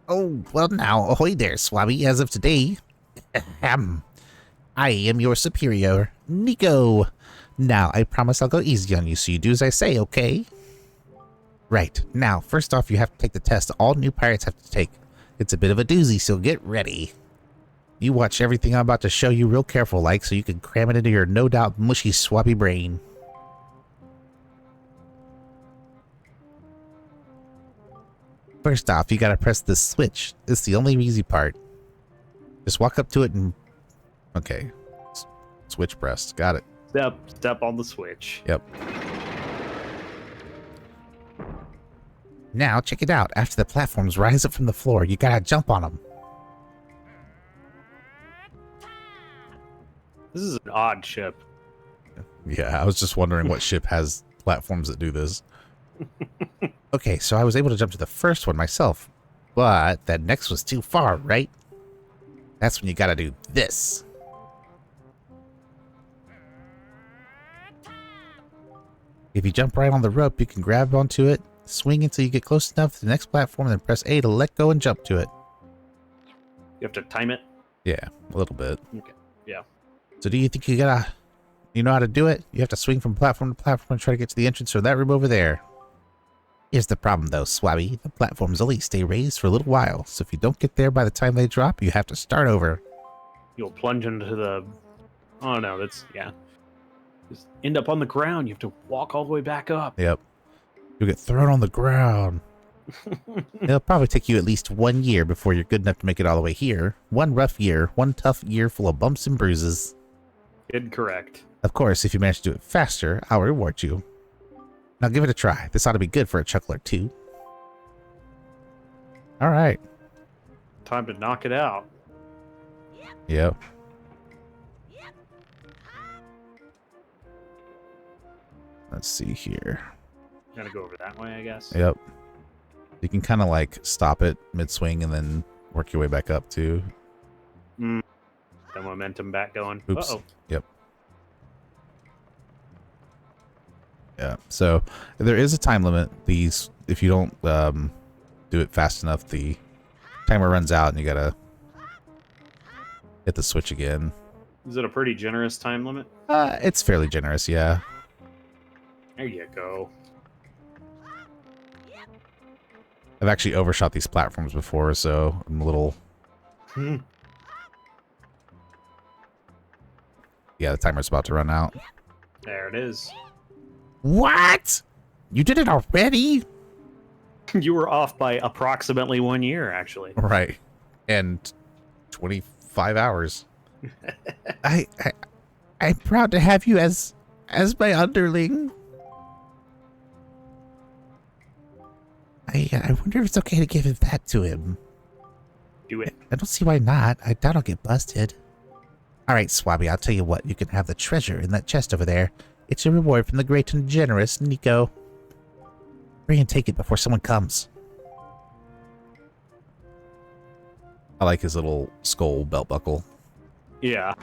Oh, well now, ahoy there, Swabby. As of today, I am your superior, Nico. Now, I promise I'll go easy on you, so you do as I say, okay? Right. Now, first off, you have to take the test all new pirates have to take. It's a bit of a doozy, so get ready. You watch everything I'm about to show you real careful like, so you can cram it into your no-doubt mushy, swabby brain. First off, you gotta press this switch. It's the only easy part. Just walk up to it and... Okay. Switch pressed. Got it. Step on the switch. Yep. Now, check it out. After the platforms rise up from the floor, you gotta jump on them. This is an odd ship. Yeah, I was just wondering what ship has platforms that do this. Okay, so I was able to jump to the first one myself, but that next was too far, right? That's when you gotta do this. If you jump right on the rope, you can grab onto it, swing until you get close enough to the next platform, then press A to let go and jump to it. You have to time it. Yeah, a little bit. Okay. Yeah. So do you think you know how to do it? You have to swing from platform to platform and try to get to the entrance or that room over there. Here's the problem though, Swabby. The platforms only stay raised for a little while, so if you don't get there by the time they drop, you have to start over. You'll plunge into the... Oh, no, that's... Yeah. Just end up on the ground. You have to walk all the way back up. Yep. You'll get thrown on the ground. It'll probably take you at least 1 year before you're good enough to make it all the way here. One rough year, one tough year full of bumps and bruises. Incorrect. Of course, if you manage to do it faster, I'll reward you. Now give it a try. This ought to be good for a chuckle or two. Alright. Time to knock it out. Yep. Let's see here. Gotta go over that way, I guess. Yep. You can kind of like stop it mid-swing and then work your way back up too. The momentum back going. Oops. Uh-oh. Yep. Yeah. So there is a time limit. These, if you don't do it fast enough, the timer runs out and you gotta hit the switch again. Is it a pretty generous time limit? It's fairly generous, yeah. There you go. I've actually overshot these platforms before, so I'm a little... Yeah, the timer's about to run out. There it is. What? You did it already? You were off by approximately 1 year, actually. Right. And 25 hours. I'm proud to have you as my underling. I wonder if it's okay to give that to him. Do it. I don't see why not. I doubt I'll get busted. Alright, Swabby, I'll tell you what. You can have the treasure in that chest over there. It's a reward from the great and generous Nico. Hurry and take it before someone comes. I like his little skull belt buckle. Yeah.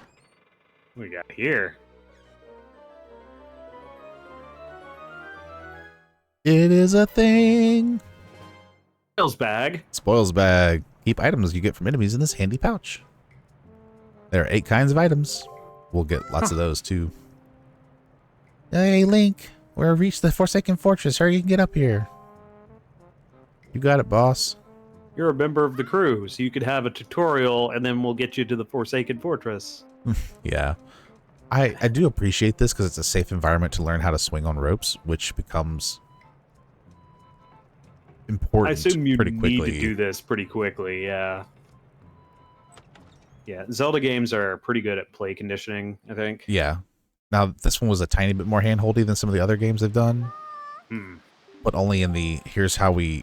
What we got here? It is a thing. Sales bag. Spoils bag. Keep items you get from enemies in this handy pouch. There are 8 kinds of items. We'll get lots of those too. Hey, Link. We've reached the Forsaken Fortress. Hurry and get up here. You got it, boss. You're a member of the crew, so you could have a tutorial, and then we'll get you to the Forsaken Fortress. Yeah. I do appreciate this because it's a safe environment to learn how to swing on ropes, which becomes important I assume you pretty need quickly. to do this pretty quickly, yeah. Yeah, Zelda games are pretty good at play conditioning, I think. Yeah. Now, this one was a tiny bit more hand-holdy than some of the other games they've done. But only in the, here's how you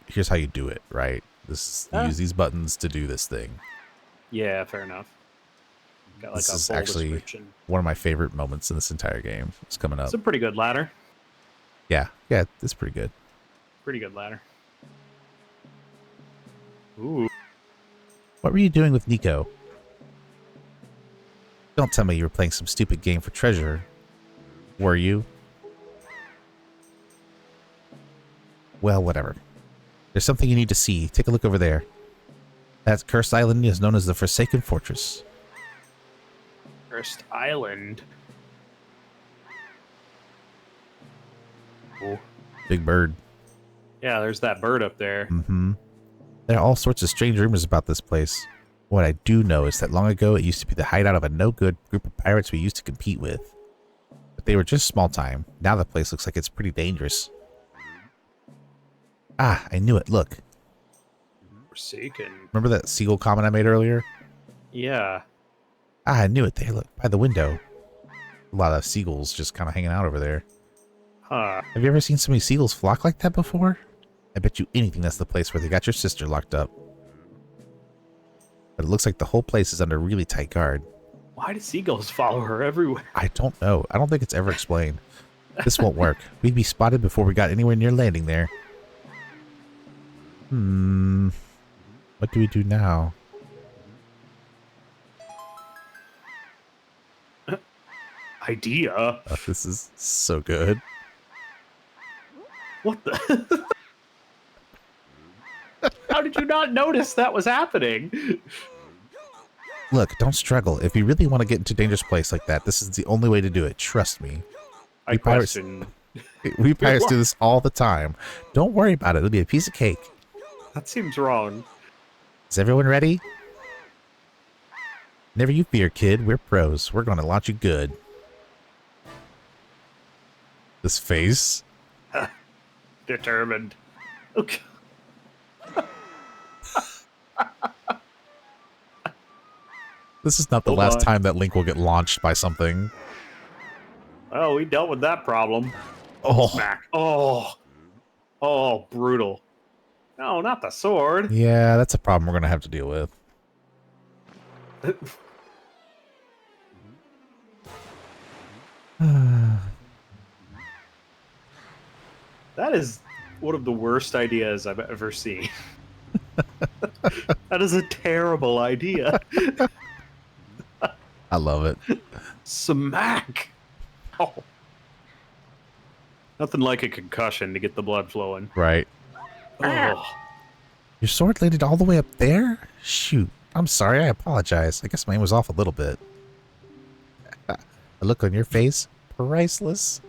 do it, right? This you use these buttons to do this thing. Yeah, fair enough. Got like This a is full actually description. one of my favorite moments in this entire game. It's coming up. It's a pretty good ladder. Yeah, it's pretty good. Pretty good ladder. Ooh. What were you doing with Nico? Don't tell me you were playing some stupid game for treasure. Were you? Well, whatever. There's something you need to see. Take a look over there. That cursed island is known as the Forsaken Fortress. First Island. Oh. Big bird. Yeah, there's that bird up there. Mm-hmm. There are all sorts of strange rumors about this place. What I do know is that long ago it used to be the hideout of a no-good group of pirates we used to compete with. But they were just small time. Now the place looks like it's pretty dangerous. Ah, I knew it. Look. Forsaken. Remember that seagull comment I made earlier? Yeah. Ah, I knew it. There, look, by the window. A lot of seagulls just kind of hanging out over there. Huh. Have you ever seen so many seagulls flock like that before? I bet you anything that's the place where they got your sister locked up. But it looks like the whole place is under really tight guard. Why do seagulls follow her everywhere? I don't know. I don't think it's ever explained. This won't work. We'd be spotted before we got anywhere near landing there. What do we do now? Idea? Oh, this is so good. What the? How did you not notice that was happening? Look, don't struggle. If you really want to get into a dangerous place like that, this is the only way to do it. Trust me. I question. We pirates do this all the time. Don't worry about it. It'll be a piece of cake. That seems wrong. Is everyone ready? Never you fear, kid. We're pros. We're going to launch you good. This face. Determined. Okay. This is not the Hold last on. time that Link will get launched by something. Oh, we dealt with that problem. Oh, Smack. Oh. Oh, brutal. No, not the sword. yeah, that's a problem we're going to have to deal with. That is one of the worst ideas I've ever seen. That is a terrible idea. I love it. Smack. Oh. Nothing like a concussion to get the blood flowing. Right. Oh. Your sword landed all the way up there? Shoot. I'm sorry. I apologize. I guess my aim was off a little bit. The look on your face? Priceless.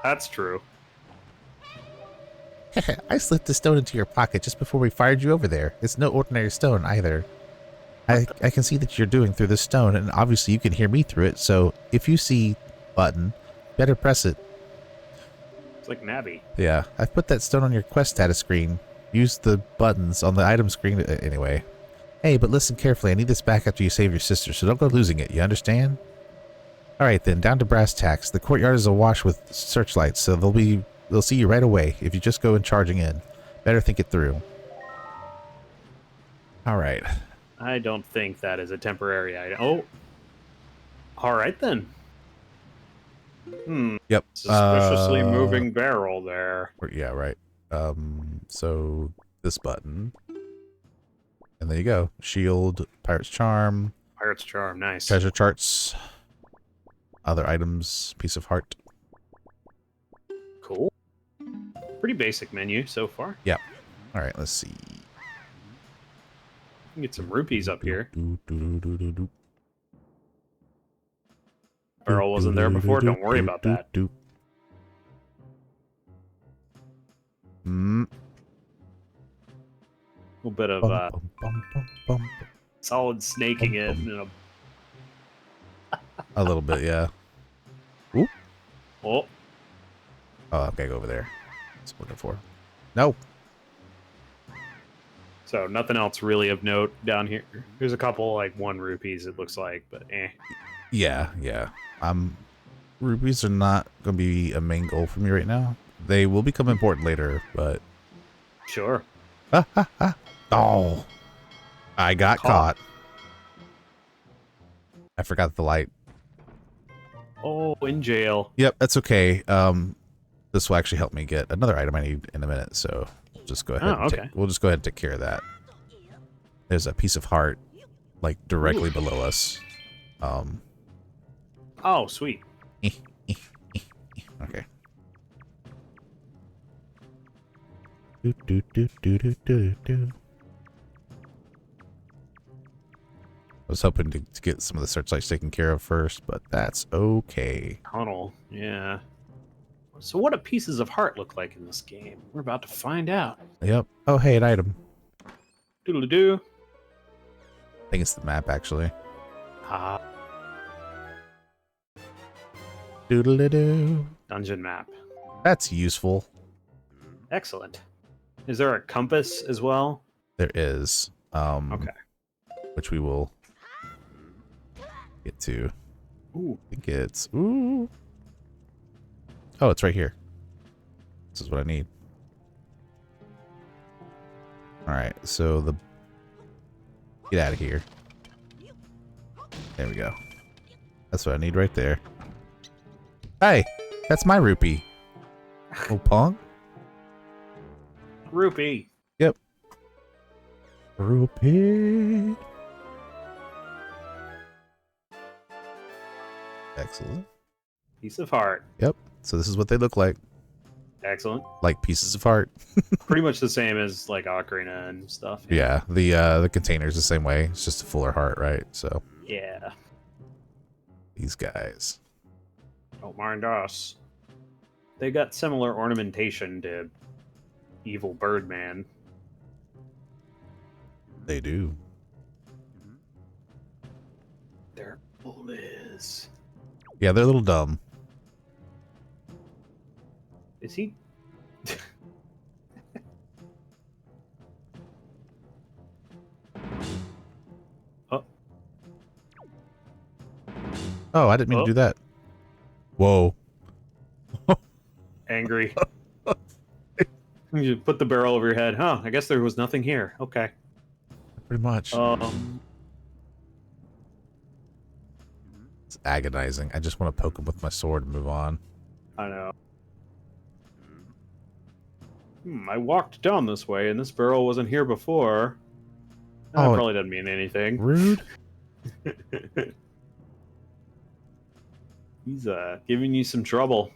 That's true. I slipped the stone into your pocket just before we fired you over there. It's no ordinary stone either. I can see that you're doing through this stone, and obviously you can hear me through it, so if you see button, better press it. It's like Navi. Yeah. I've put that stone on your quest status screen. Use the buttons on the item screen anyway. Hey, but listen carefully. I need this back after you save your sister, so don't go losing it. You understand? Alright then, down to brass tacks. The courtyard is awash with searchlights, so they'll see you right away if you just go in charging in. Better think it through. All right. I don't think that is a temporary item. Oh. Alright then. Yep. Suspiciously moving barrel there. Yeah, right. So this button. And there you go. Shield, Pirate's Charm, Pirate's Charm, nice. treasure charts, other items, piece of heart. Cool. Pretty basic menu so far. Yep. All right, let's see. You can get some rupees up here. Barrel wasn't there before, don't worry about that. Mm. A little bit of solid snaking it. And A little bit, yeah. oh, Oh, okay, go over there. That's what I'm looking for. No. so nothing else really of note down here. There's a couple like 1 rupees it looks like, but eh. Yeah, yeah. Rubies are not going to be a main goal for me right now. They will become important later, but... Sure. Oh. I got caught. I forgot the light. Oh, in jail. Yep, that's okay. This will actually help me get another item I need in a minute, so we'll just go ahead. Oh, okay. We'll just go ahead and take care of that. There's a piece of heart, like, directly below us. Oh, sweet. Okay. Do, do, do, do, do, do, do. I was hoping to get some of the searchlights taken care of first, but that's okay. Tunnel. Yeah. So what do pieces of heart look like in this game? We're about to find out. Yep. Oh, hey, an item. Doodle-doo. I think it's the map, actually. Ah, Doodle-doo. dungeon map. That's useful. Excellent. Is there a compass as well? There is. Okay. Which we will get to. Ooh. I think it's... Ooh. Oh, it's right here. This is what I need. Alright, so the... Get out of here. There we go. That's what I need right there. Hey! That's my rupee. Oh, punk? Rupee. Yep. Rupee. Excellent. Piece of heart. Yep. So this is what they look like. Excellent. Like pieces of heart. Pretty much the same as like Ocarina and stuff. Yeah. The container's the same way. It's just a fuller heart, right? So Yeah. these guys. Don't mind us. They got similar ornamentation to Evil Birdman. They do. They're Liz. Yeah, they're a little dumb. Is he? Oh, Oh, I didn't mean to do that. Whoa. angry. You put the barrel over your head. Huh, I guess there was nothing here. Okay. Pretty much. It's agonizing. I just want to poke him with my sword and move on. I know. I walked down this way and this barrel wasn't here before. That Oh, probably doesn't mean anything. Rude. He's giving you some trouble.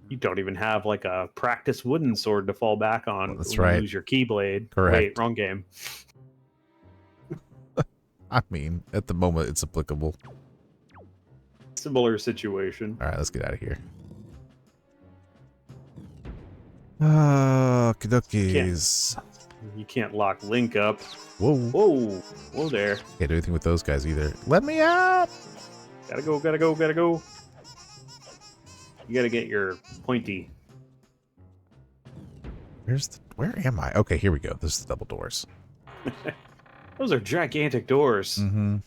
You don't even have like a practice wooden sword to fall back on. Well, that's when you right. lose your keyblade. Correct. Wait, wrong game. I mean, at the moment, it's applicable. Similar situation. All right, let's get out of here. Okie dokies. You can't lock Link up. Whoa. Whoa, whoa there. Can't do anything with those guys either. Let me out! Gotta go, gotta go, gotta go. You gotta get your pointy. Where am I? Okay, here we go. This is the double doors. Those are gigantic doors. Mm-hmm.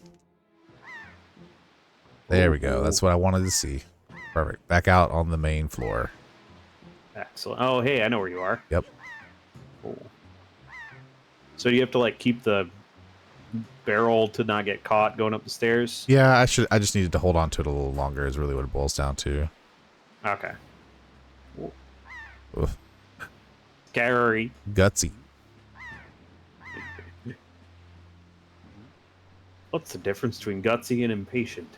There we go. That's what I wanted to see. Perfect. Back out on the main floor. Excellent. Oh, hey, I know where you are. Yep. Cool. So you have to like keep the barrel to not get caught going up the stairs? Yeah, I just needed to hold on to it a little longer is really what it boils down to. Okay. Oof. Scary. Gutsy. What's the difference between gutsy and impatient?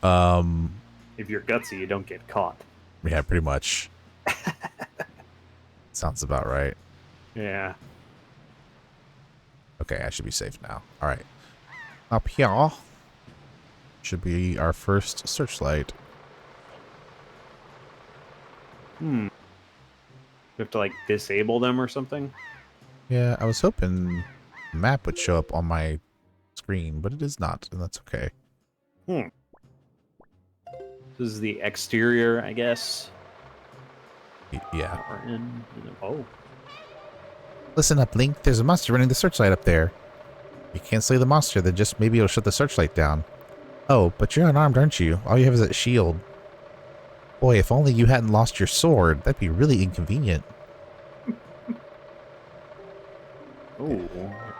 If you're gutsy, you don't get caught. Yeah, pretty much. Sounds about right. Yeah. Okay, I should be safe now. All right. Up here should be our first searchlight. You have to like disable them or something? Yeah, I was hoping the map would show up on my screen, but it is not, and that's okay. This is the exterior, I guess. Yeah. We're in. Oh. Listen up, Link. There's a monster running the searchlight up there. You can't slay the monster, then just maybe it'll shut the searchlight down. Oh, but you're unarmed, aren't you? All you have is that shield. Boy, if only you hadn't lost your sword. That'd be really inconvenient. Oh.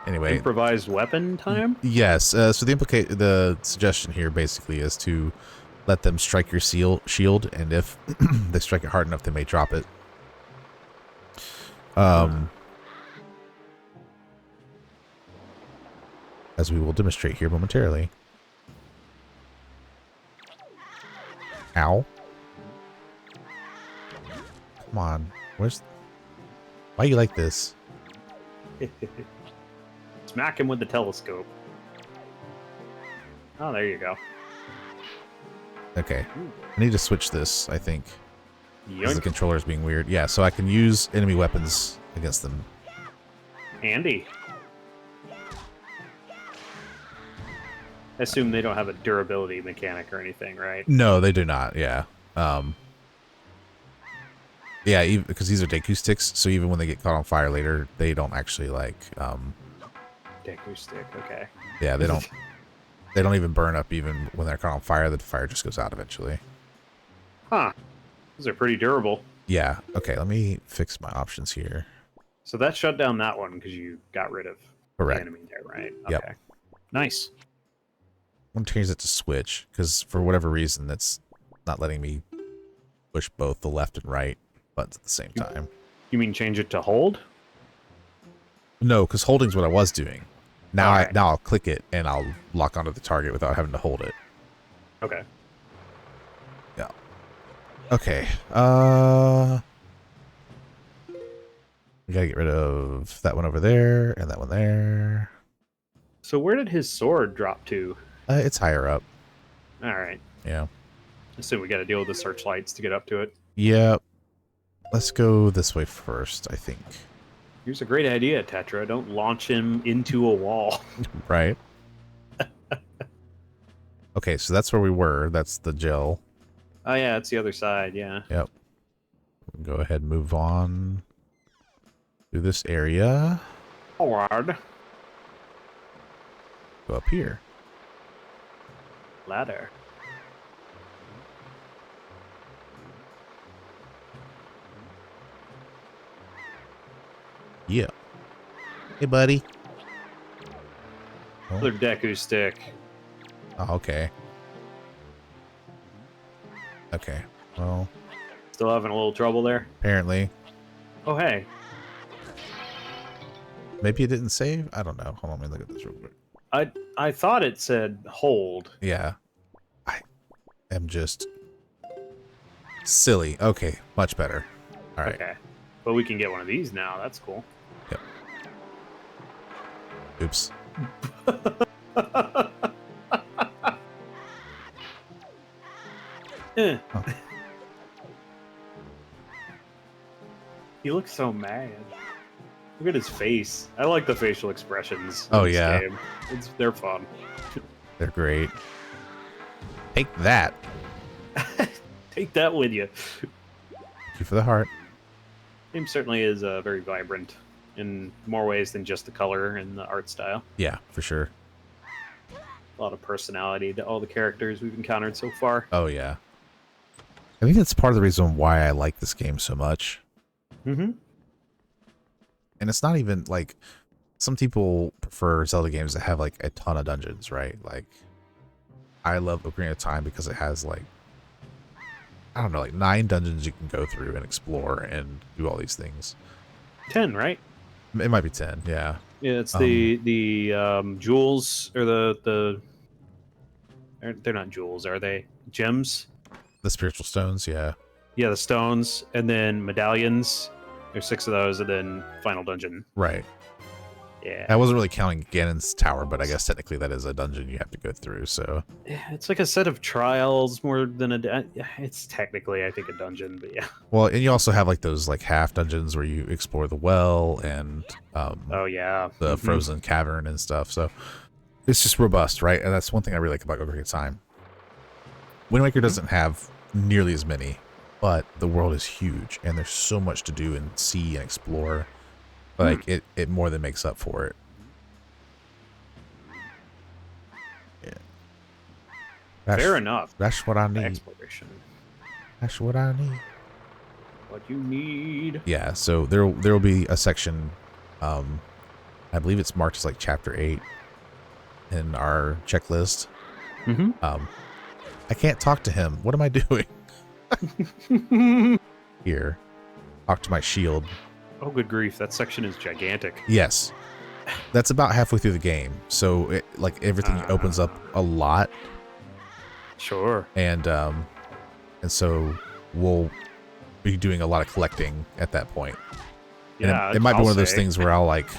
Anyway. Improvised weapon time? Yes. So the suggestion here basically is to let them strike your shield, and if they strike it hard enough, they may drop it. As we will demonstrate here momentarily. Ow. Come on. Why you like this? Smack him with the telescope. Oh, there you go. Okay. I need to switch this, I think. Because the Yoink. controller is being weird. Yeah, so I can use enemy weapons against them. Handy. I assume they don't have a durability mechanic or anything, right? No, they do not. Yeah. Yeah, because these are Deku sticks, so even when they get caught on fire later, they don't actually like Deku stick, okay. yeah, they don't even burn up even when they're caught on fire. The fire just goes out eventually. Huh. Those are pretty durable. Yeah. Okay, let me fix my options here. So that shut down that one because you got rid of Correct. the enemy there, right? Yep. Okay. Nice. I'm gonna change it to switch because for whatever reason that's not letting me push both the left and right buttons at the same time. You mean change it to hold? No, because holding's what I was doing. Now Alright. now I'll click it and I'll lock onto the target without having to hold it. Okay. Yeah. Okay. We gotta get rid of that one over there and that one there. So where did his sword drop to? It's higher up. All right. Yeah. So we got to deal with the searchlights to get up to it. Yep. Let's go this way first, I think. Here's a great idea, Tetra. Don't launch him into a wall. Right. Okay, so that's where we were. That's the gel. Oh yeah, it's the other side. Yeah. Yep. Go ahead and move on through this area. Forward. Go up here. Ladder. Yeah. Hey, buddy. Oh, Another Deku stick. oh, okay. Okay. Well, Still having a little trouble there. apparently. Oh hey. Maybe it didn't save? I don't know. Hold on, let me look at this real quick. I thought it said hold. Yeah. I am just silly. Okay, much better. All right. Okay. But we can get one of these now. That's cool. Oops. Eh. Oh. He looks so mad. Look at his face. I like the facial expressions. Oh, in this yeah. game. They're fun. They're great. Take that. Take that with you. Thank you for the heart. Game certainly is very vibrant in more ways than just the color and the art style. Yeah, for sure. A lot of personality to all the characters we've encountered so far. Oh, yeah. I think that's part of the reason why I like this game so much. Mm-hmm. And it's not even like some people prefer Zelda games that have like a ton of dungeons, right? Like I love Ocarina of Time because it has like, I don't know, like 9 dungeons you can go through and explore and do all these things. 10, right? It might be 10, yeah. Yeah, it's the jewels or they're not jewels, are they? Gems? The spiritual stones, yeah. Yeah, the stones, and then medallions. There's 6 of those, and then final dungeon. Right. Yeah. I wasn't really counting Ganon's tower, but I guess technically that is a dungeon you have to go through, so. Yeah, it's like a set of trials more than it's technically, I think, a dungeon, but yeah. Well, and you also have like those like half dungeons where you explore the well and Oh, yeah. the Mhm. frozen cavern and stuff, so it's just robust, right? And that's one thing I really like about Ocarina of Time. Wind Waker doesn't have nearly as many, but the world is huge and there's so much to do and see and explore. Like it more than makes up for it. Yeah. Fair enough. That's what I need. Exploration. That's what I need. What you need. Yeah, so there will be a section, I believe it's marked as like chapter 8 in our checklist. Mm-hmm. I can't talk to him. What am I doing? Here. Talk to my shield. Oh, good grief. That section is gigantic. Yes. That's about halfway through the game. So, like, everything opens up a lot. Sure. And so we'll be doing a lot of collecting at that point. Yeah. And it might be I'll one of those say. things where I'll, like,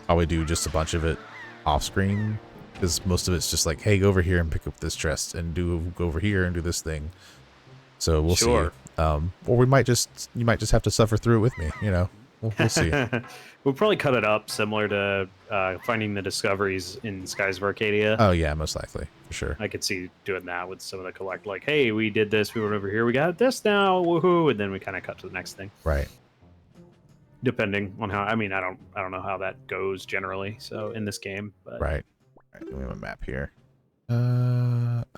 probably do just a bunch of it off screen. Because most of it's just like, hey, go over here and pick up this chest and go over here and do this thing. So we'll see. Or you might just have to suffer through it with me, you know. We'll see. We'll probably cut it up similar to finding the discoveries in Skies of Arcadia. Oh yeah, most likely, for sure. I could see doing that with some of the collect, like, hey, we did this, we went over here, we got this now, woohoo, and then we kind of cut to the next thing. Right. Depending on how, I mean, I don't know how that goes generally. So in this game, but Right. All right, we have a map here.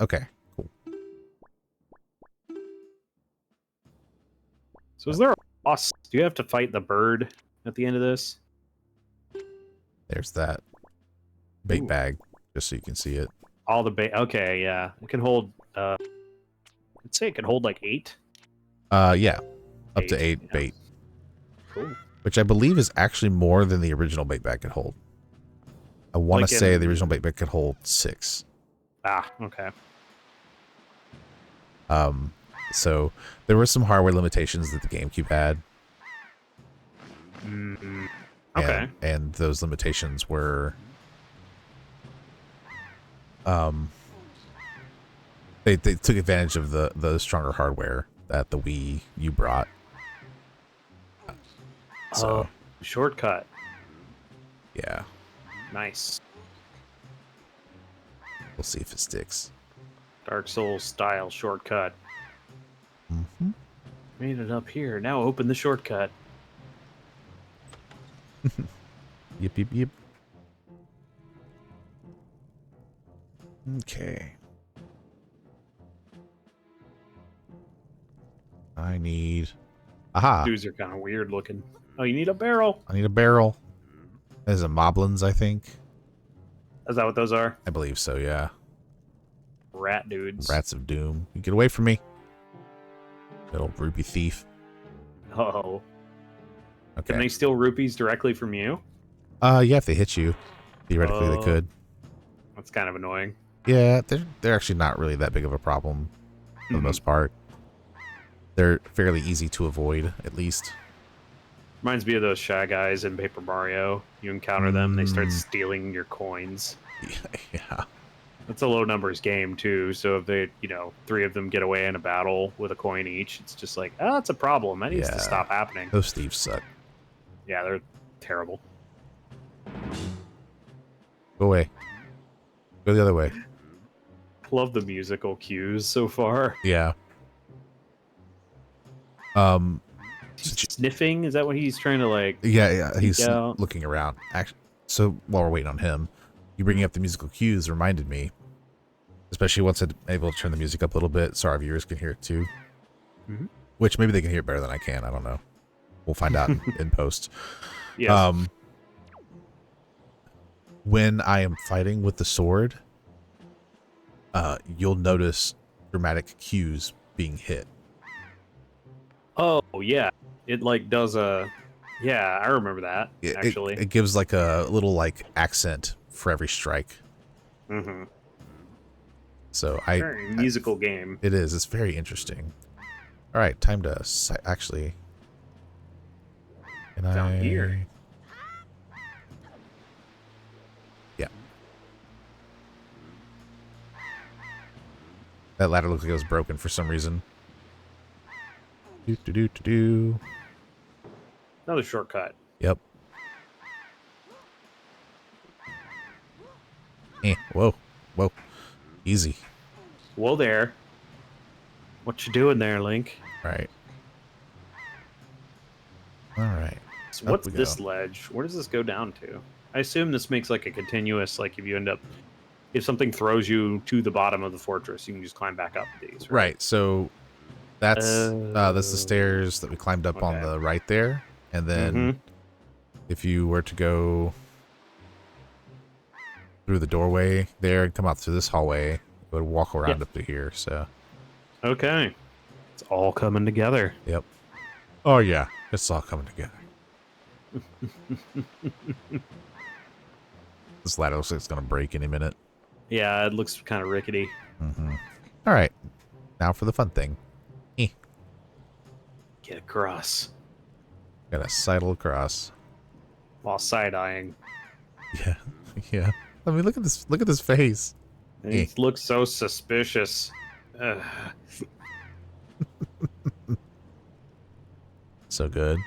Okay. Cool. So is there a boss? Do you have to fight the bird at the end of this? There's that bait Ooh. bag, just so you can see it. All the bait. Okay, yeah, it can hold. I'd say it can hold like 8. Yeah, up to 8 yeah. bait, Cool. which I believe is actually more than the original bait bag could hold. I want Like to say in- the original bait bag could hold 6. Ah, okay. So there were some hardware limitations that the GameCube had. Okay. And those limitations were they took advantage of the stronger hardware that the Wii U brought. So Shortcut. yeah, Nice. we'll see if it sticks. Dark Souls style shortcut. Mm-hmm. Made it up here. Now open the shortcut. Yep, yep, yep. Okay. I need... Aha! Dudes are kind of weird looking. Oh, you need a barrel. I need a barrel. There's a moblins, I think. Is that what those are? I believe so, yeah. Rat dudes. Rats of Doom. You get away from me. Little rupee thief. Oh. Okay. Can they steal rupees directly from you? Yeah, if they hit you. Theoretically, they Oh. could. That's kind of annoying. Yeah, they're actually not really that big of a problem for the Mhm. most part. They're fairly easy to avoid, at least. Reminds me of those Shy Guys in Paper Mario. You encounter them, they start Mm. stealing your coins. Yeah. It's a low numbers game, too, so if they, 3 of them get away in a battle with a coin each, it's just like, oh, that's a problem. That needs Yeah. to stop happening. Those thieves suck. Yeah, they're terrible. Go away. Go the other way. Love the musical cues so far. Yeah. Sniffing? Is that what he's trying to, like... Yeah, he's out? looking around. Actually, so while we're waiting on him, you bringing up the musical cues reminded me, especially once I'm able to turn the music up a little bit so our viewers can hear it too. Mhm. Which maybe they can hear it better than I can. I don't know. We'll find out in post. Yes. When I am fighting with the sword, you'll notice dramatic cues being hit. Oh, yeah. It, like, does a... Yeah, I remember that, actually. It gives like a little like accent for every strike. Mm-hmm. So Very musical game. it is. It's very interesting. All right, time to actually. Can Down here. Yeah. That ladder looked like it was broken for some reason. Do do do do do. Another shortcut. Yep. Whoa, whoa, easy. Whoa there. What you doing there, Link? All right. All right. So Up what's we this go. ledge? Where does this go down to? I assume this makes like a continuous, like if something throws you to the bottom of the fortress, you can just climb back up these, right? Right. So that's the stairs that we climbed up on Okay. the right there, and then Mhm. if you were to go through the doorway there and come out through this hallway, it would walk around up to here. So Okay. It's all coming together. Yep. Oh yeah, it's all coming together. This ladder looks like it's gonna break any minute. Yeah, it looks kind of rickety. All right, now for the fun thing. Get across Gotta sidle across. while side-eyeing. Yeah, yeah. I mean, look at this. Look at this face. It looks so suspicious. Ugh. So good.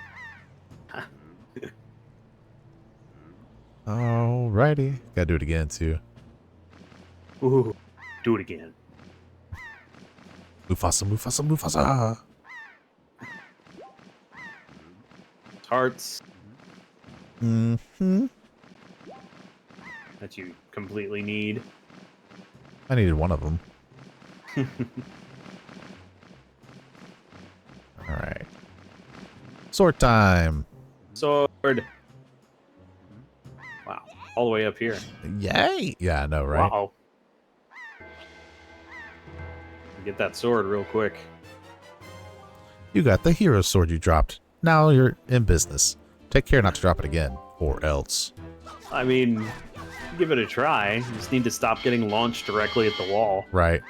Alrighty. Gotta do it again, too. Ooh, do it again. Mufasa, Mufasa, Mufasa. Hearts Mm-hmm. that you completely need. I needed one of them. Alright. Sword time. Sword. Wow, all the way up here. Yay. Yeah, I know, right? Wow. Get that sword real quick. You got the hero sword you dropped. Now you're in business. Take care not to drop it again, or else. I mean, give it a try. You just need to stop getting launched directly at the wall. Right.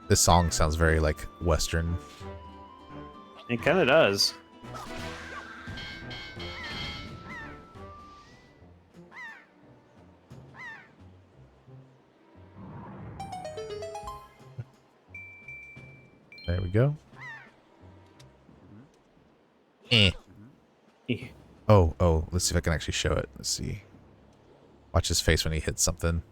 This song sounds very, like, Western. It kind of does. There we go. Eh. Eh. Oh, let's see if I can actually show it. Let's see. Watch his face when he hits something.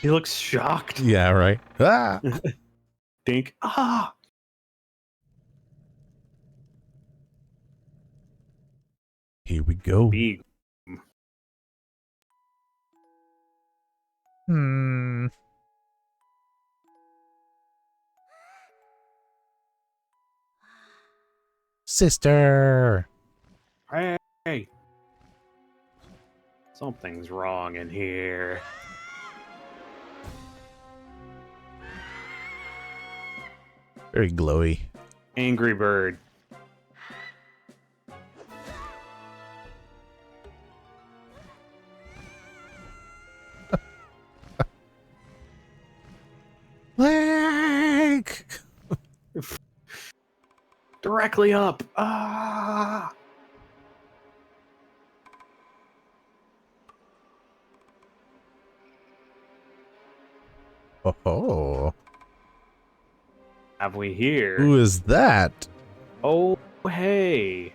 He looks shocked. Yeah, right. Ah! Dink. Ah! Here we go. Big. Hmm. Sister. Hey. Something's wrong in here. Very glowy. Angry Bird. Link! Directly up. Ah! Oh. Have we here? Who is that? Oh, hey.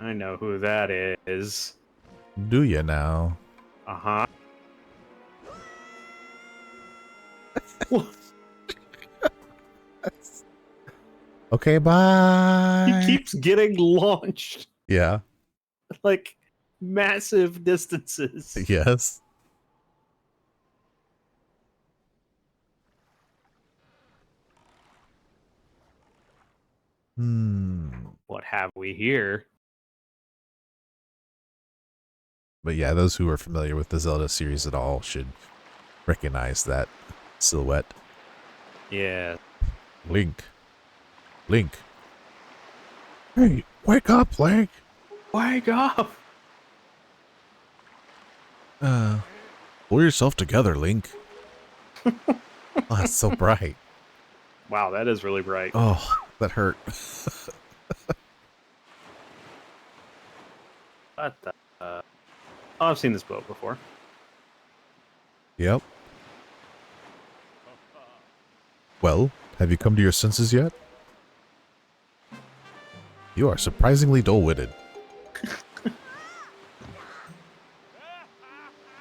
I know who that is. Do you now? Uh-huh. Okay, bye. He keeps getting launched Yeah. like massive distances. Yes. What have we here? But yeah, those who are familiar with the Zelda series at all should recognize that silhouette. Yeah. Link. Link. Hey, wake up, Link. Wake up! Pull yourself together, Link. Oh, that's so bright. Wow, that is really bright. Oh, that hurt. What the? Oh, I've seen this boat before. Yep. Well, have you come to your senses yet? You are surprisingly dull-witted.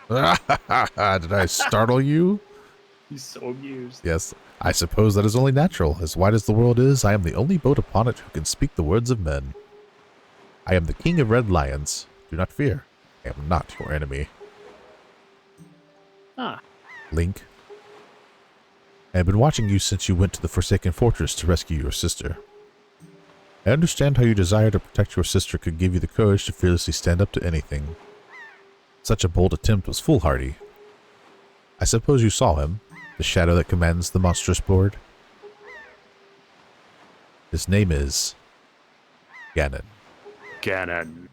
Did I startle you? He's so amused. Yes, I suppose that is only natural. As wide as the world is, I am the only boat upon it who can speak the words of men. I am the king of red lions. Do not fear. I am not your enemy. Ah. Link. I have been watching you since you went to the Forsaken Fortress to rescue your sister. I understand how your desire to protect your sister could give you the courage to fearlessly stand up to anything. Such a bold attempt was foolhardy. I suppose you saw him, the shadow that commands the monstrous board. His name is Ganon. Ganon.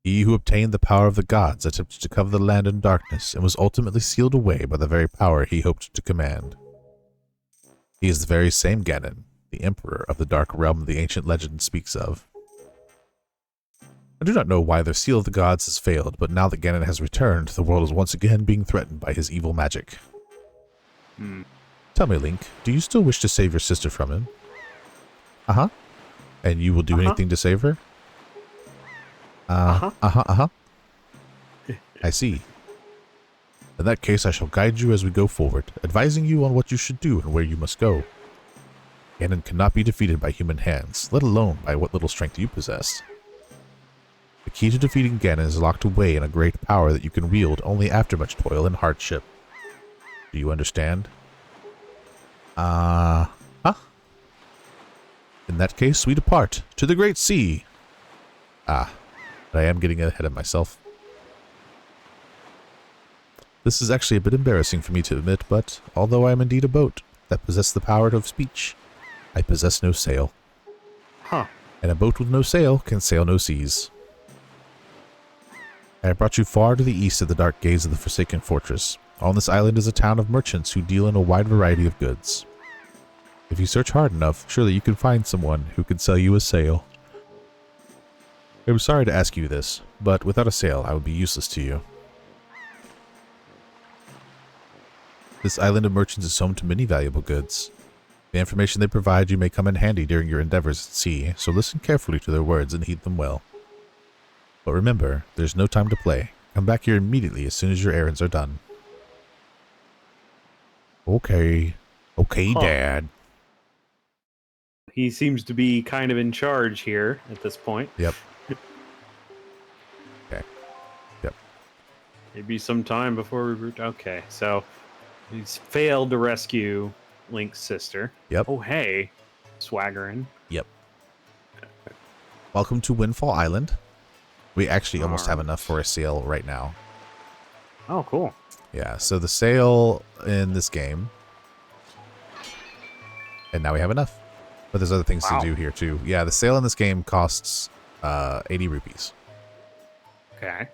He who obtained the power of the gods attempted to cover the land in darkness and was ultimately sealed away by the very power he hoped to command. He is the very same Ganon, the emperor of the dark realm the ancient legend speaks of. I do not know why their seal of the gods has failed, but now that Ganon has returned, the world is once again being threatened by his evil magic. Tell me, Link, do you still wish to save your sister from him? Uh-huh. And you will do anything to save her? I see. In that case, I shall guide you as we go forward, advising you on what you should do and where you must go. Ganon cannot be defeated by human hands, let alone by what little strength you possess. The key to defeating Ganon is locked away in a great power that you can wield only after much toil and hardship. Do you understand? In that case, we depart to the Great Sea. But I am getting ahead of myself. This is actually a bit embarrassing for me to admit, but although I am indeed a boat that possesses the power of speech, I possess no sail. And a boat with no sail can sail no seas. I have brought you far to the east of the dark gates of the Forsaken Fortress. On this island is a town of merchants who deal in a wide variety of goods. If you search hard enough, surely you can find someone who can sell you a sail. I'm sorry to ask you this, but without a sail, I would be useless to you. This island of merchants is home to many valuable goods. The information they provide you may come in handy during your endeavors at sea, so listen carefully to their words and heed them well. But remember, there's no time to play. Come back here immediately as soon as your errands are done. Okay. Okay, Dad. He seems to be kind of in charge here at this point. Yep. Okay. Yep. Maybe some time before we root. Okay, so he's failed to rescue Link's sister. Yep. Oh, hey. Swaggering. Yep. Welcome to Windfall Island. We actually almost have enough for a sail right now. Oh, cool. Yeah, so the sail in this game. And now we have enough. But there's other things to do here too. Yeah, the sail in this game costs 80 rupees. Okay.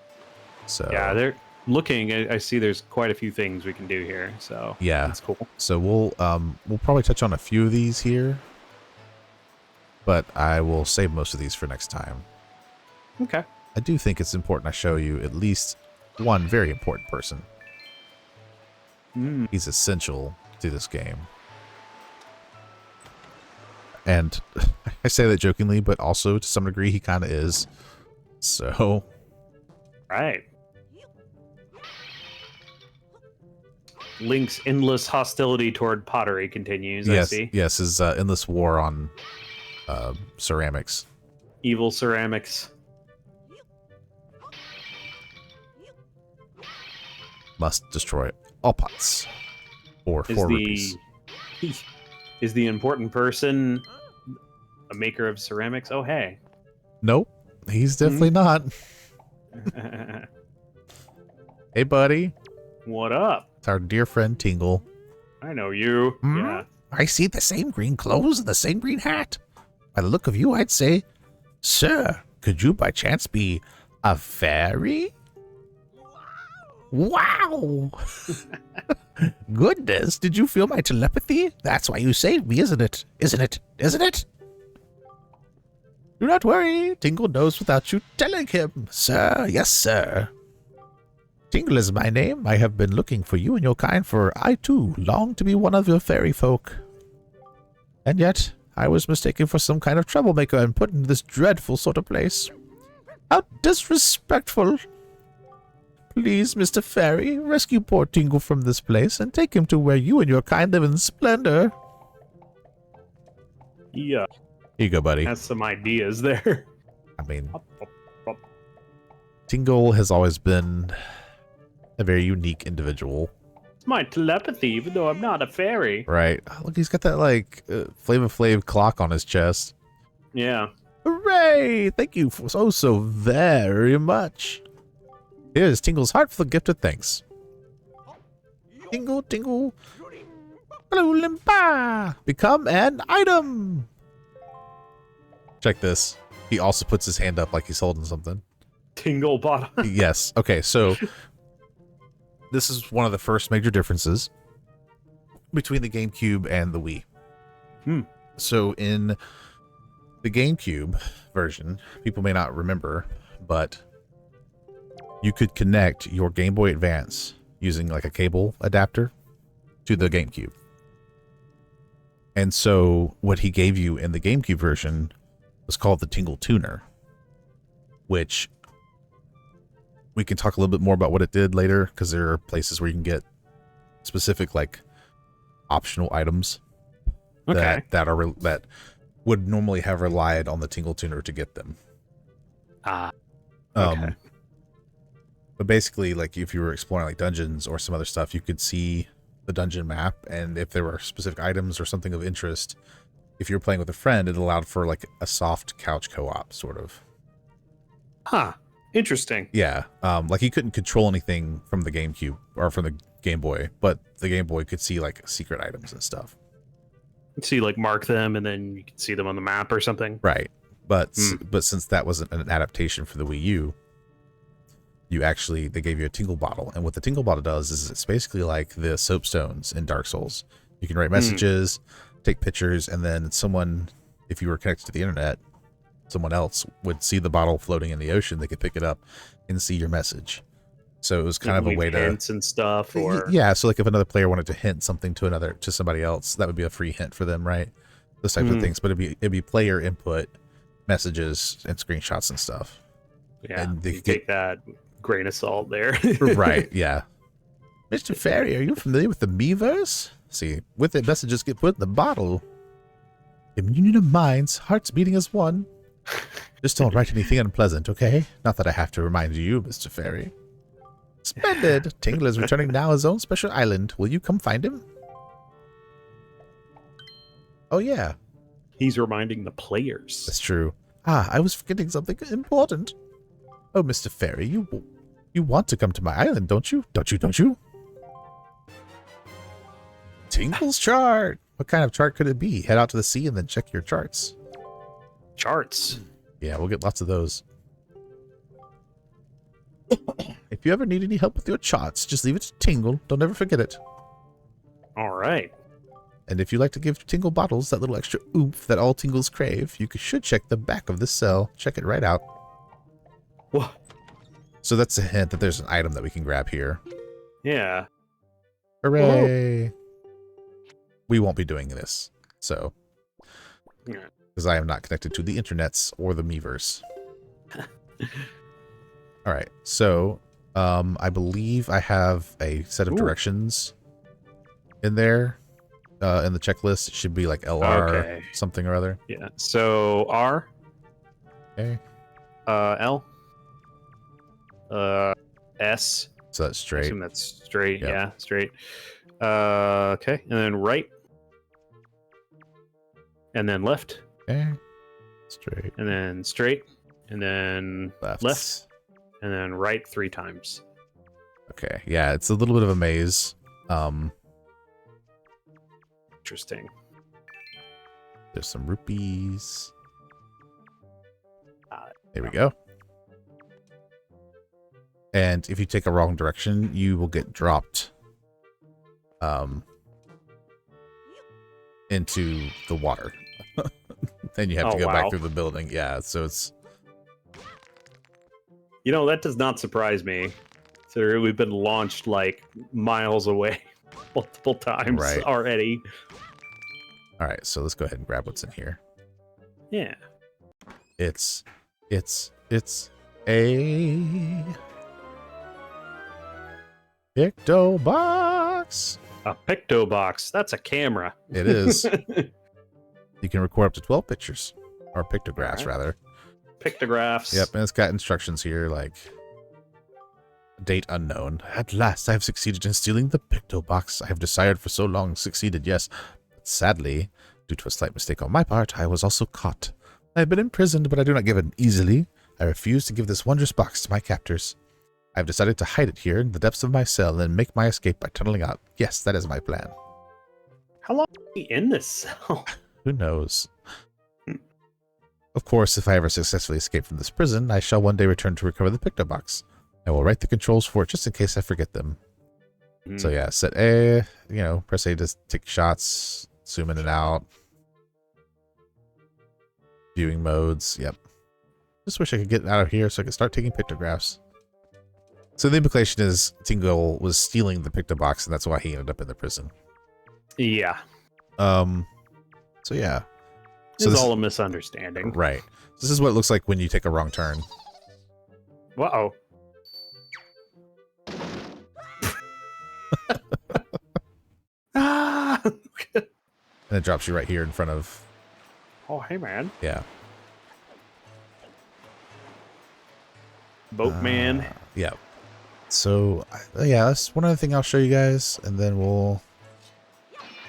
So yeah, they're looking. I see there's quite a few things we can do here. So yeah, that's cool. So we'll probably touch on a few of these here, but I will save most of these for next time. Okay. I do think it's important I show you at least one very important person. He's essential to this game. And I say that jokingly, but also to some degree he kind of is. So. Right. Link's endless hostility toward pottery continues, yes, I see. Yes, his endless war on ceramics. Evil ceramics. Must destroy all pots. Or 4 rupees. Is the important person a maker of ceramics? Oh, hey. Nope. He's definitely not. Hey, buddy. What up? It's our dear friend Tingle. I know you. Yeah. I see the same green clothes and the same green hat. By the look of you, I'd say, sir, could you by chance be a fairy? Wow! Goodness, did you feel my telepathy? That's why you saved me, isn't it? Isn't it? Isn't it? Do not worry, Tingle knows without you telling him, sir. Yes, sir. Tingle is my name. I have been looking for you and your kind, for I, too, long to be one of your fairy folk. And yet, I was mistaken for some kind of troublemaker and put into this dreadful sort of place. How disrespectful. Please, Mr. Fairy, rescue poor Tingle from this place and take him to where you and your kind live in splendor. Yeah. Here you go, buddy. Has some ideas there. I mean, Tingle has always been a very unique individual. It's my telepathy, even though I'm not a fairy. Right. Oh, look, he's got that, like, Flava Flav clock on his chest. Yeah. Hooray! Thank you so very much. Here's Tingle's heart for the gift of thanks. Tingle, tingle. Hello, Limpa. Become an item. Check this. He also puts his hand up like he's holding something. Tingle bottom. Yes. Okay, so this is one of the first major differences between the GameCube and the Wii. So in the GameCube version, people may not remember, but you could connect your Game Boy Advance using like a cable adapter to the GameCube. And so what he gave you in the GameCube version was called the Tingle Tuner, which we can talk a little bit more about what it did later, because there are places where you can get specific like optional items that would normally have relied on the Tingle Tuner to get them. Okay. But basically, like if you were exploring like dungeons or some other stuff, you could see the dungeon map, and if there were specific items or something of interest, if you were playing with a friend, it allowed for like a soft couch co-op sort of. Huh. Interesting. Yeah. Like you couldn't control anything from the GameCube or from the Game Boy, but the Game Boy could see like secret items and stuff. See, like mark them, and then you can see them on the map or something. Right. But since that wasn't an adaptation for the Wii U, they gave you a Tingle Bottle. And what the Tingle Bottle does is it's basically like the soapstones in Dark Souls. You can write messages, take pictures, and then someone, if you were connected to the internet, someone else would see the bottle floating in the ocean. They could pick it up and see your message. So it was kind of a way to hints and stuff, or yeah. So like if another player wanted to hint something to somebody else, that would be a free hint for them, right? Those types of things. But it'd be player input, messages, and screenshots and stuff. Yeah, and they you take that grain of salt there. Right? Yeah. Mr. Fairy, are you familiar with the Miiverse? See, with it, messages get put in the bottle. Communion of minds, hearts beating as one. Just don't write anything unpleasant, okay? Not that I have to remind you, Mr. Fairy. Splendid! Tingle is returning now his own special island. Will you come find him? Oh, yeah. He's reminding the players. That's true. Ah, I was forgetting something important. Oh, Mr. Fairy, you want to come to my island, don't you? Don't you? Tingle's chart! What kind of chart could it be? Head out to the sea and then check your charts. Charts. Yeah, we'll get lots of those. If you ever need any help with your charts, just leave it to Tingle. Don't ever forget it. All right. And if you like to give Tingle bottles that little extra oomph that all Tingles crave, you should check the back of this cell. Check it right out. What? So that's a hint that there's an item that we can grab here. Yeah. Hooray! Whoa. We won't be doing this, so. Yeah. Because I am not connected to the internets or the Miiverse. All right, so I believe I have a set of directions in there. In the checklist, it should be like LR something or other. Yeah. So R. Okay. L. S. So that's I straight. assume that's straight. Yep. Yeah, straight. Okay, and then right. And then left. Okay. Straight. And then straight. And then left. And then right 3 times. Okay. Yeah, it's a little bit of a maze. Interesting. There's some rupees. There we go. And if you take a wrong direction, you will get dropped into the water. Then you have to go back through the building. Yeah, so it's... You know, that does not surprise me. So we've been launched like miles away multiple times already. All right, so let's go ahead and grab what's in here. Yeah. It's a Picto box. A Picto box. That's a camera. It is. You can record up to 12 pictures, or pictographs rather. Pictographs. Yep, and it's got instructions here like Date unknown. At last I have succeeded in stealing the Picto Box. I have desired for so long. Succeeded, yes. But sadly, due to a slight mistake on my part, I was also caught. I have been imprisoned, but I do not give in easily. I refuse to give this wondrous box to my captors. I have decided to hide it here in the depths of my cell and make my escape by tunneling out. Yes, that is my plan. How long are we in this cell? Who knows? Of course, if I ever successfully escape from this prison, I shall one day return to recover the Picto Box. I will write the controls for it just in case I forget them. So yeah, set A, press A to take shots, zoom in and out. Viewing modes, yep. Just wish I could get out of here so I could start taking pictographs. So the implication is Tingle was stealing the Picto Box and that's why he ended up in the prison. Yeah. So yeah. So It's all a misunderstanding. Right. This is what it looks like when you take a wrong turn. Uh-oh. Ah! And it drops you right here in front of... Oh, hey, man. Yeah. Boatman. Yeah. So, yeah, that's one other thing I'll show you guys, and then we'll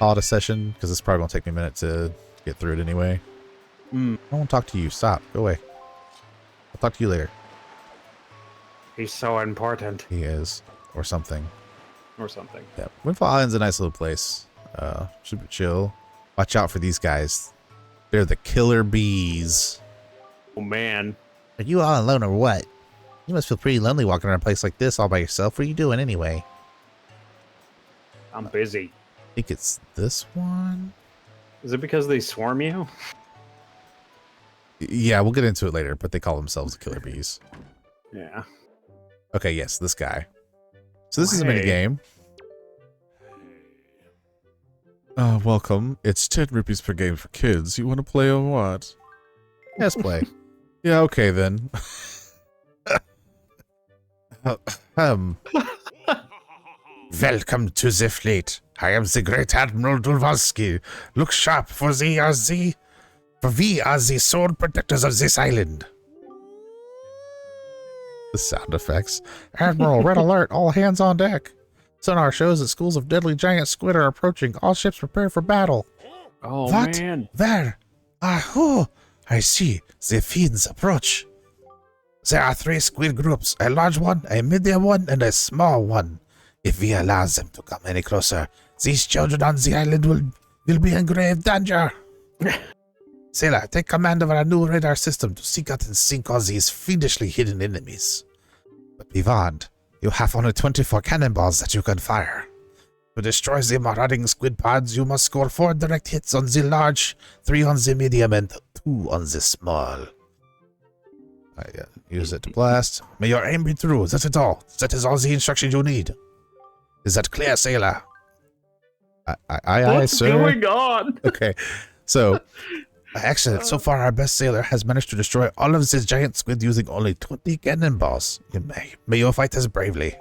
call it a session, because it's probably going to take me a minute to get through it anyway. I don't want to talk to you. Stop. Go away. I'll talk to you later. He's so important. He is. Or something. Or something. Yeah. Windfall Island's a nice little place. Super chill. Watch out for these guys. They're the killer bees. Oh, man. Are you all alone or what? You must feel pretty lonely walking around a place like this all by yourself. What are you doing anyway? I'm busy. I think it's this one. Is it because they swarm you? Yeah, we'll get into it later, but they call themselves the killer bees. Yeah. Okay, yes, this guy. So this is a mini game. Welcome. It's 10 rupees per game for kids. You want to play or what? Yes, play. Yeah, okay then. Welcome to the fleet. I am the great Admiral Dulvalsky. Look sharp, for we are the sole protectors of this island. The sound effects. Admiral, red alert, all hands on deck. Sonar shows that schools of deadly giant squid are approaching. All ships prepare for battle. Oh, What? man. Where? Oh, I see. The fiends approach. There are 3 squid groups, a large one, a medium one, and a small one. If we allow them to come any closer, these children on the island will be in grave danger. Sailor, take command of our new radar system to seek out and sink all these fiendishly hidden enemies. But be warned, you have only 24 cannonballs that you can fire. To destroy the marauding squid pods, you must score 4 direct hits on the large, 3 on the medium, and 2 on the small. Use it to blast. May your aim be true. That is all. That is all the instructions you need. Is that clear, sailor? Aye, What's sir. going on? Okay, so excellent. So far, our best sailor has managed to destroy all of this giant squid using only 20 cannonballs. May you fight as bravely.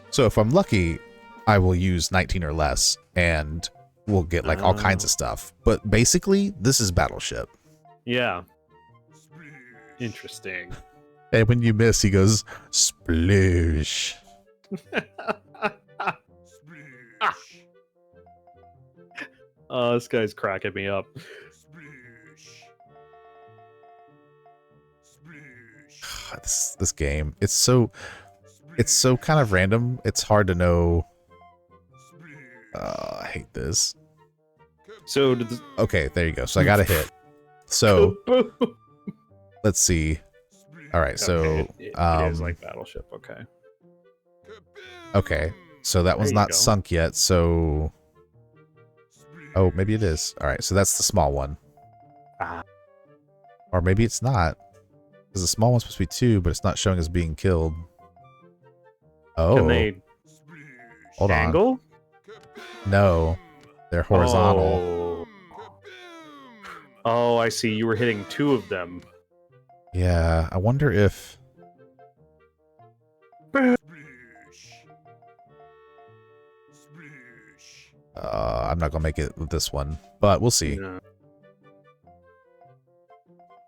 So if I'm lucky, I will use 19 or less, and we'll get like all kinds of stuff. But basically, this is Battleship. Yeah. Interesting. And when you miss, he goes, sploosh. Oh, this guy's cracking me up. This game, it's so kind of random. It's hard to know. I hate this. So, Okay, there you go. So I got a hit. So let's see. All right, so it is like Battleship. Okay. Okay, so that one's you not go. sunk yet. So, oh, maybe it is. All right, so that's the small one, or maybe it's not, because the small one's supposed to be 2, but it's not showing as being killed. Oh, Can they hold angle? on. No, they're horizontal. Oh, I see. You were hitting 2 of them. Yeah, I wonder if. I'm not gonna make it with this one, but we'll see. No.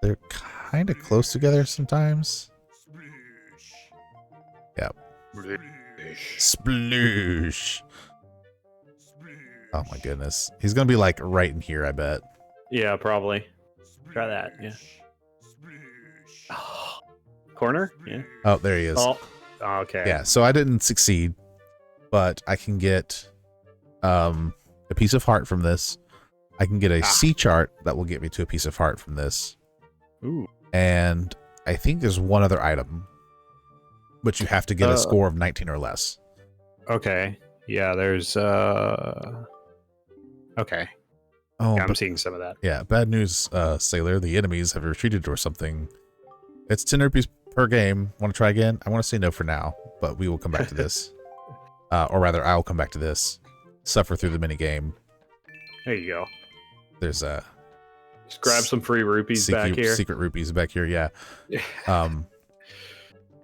They're kind of close together sometimes. Yeah. Sploosh. Oh my goodness. He's gonna be like right in here, I bet. Yeah, probably. Try that. Yeah. Corner? Yeah. Oh, there he is. Oh, okay. Yeah, so I didn't succeed, but I can get a piece of heart from this. I can get a C chart that will get me to a piece of heart from this. Ooh. And I think there's one other item, but you have to get a score of 19 or less. Okay. Yeah, there's okay. Oh, Yeah, I'm seeing some of that. Yeah, bad news, Sailor. The enemies have retreated or something. It's 10 rupees per game. Want to try again? I want to say no for now, but we will come back to this. Or rather, I'll come back to this. Suffer through the mini game. There you go. There's a just grab some free rupees back here. Secret rupees back here, yeah.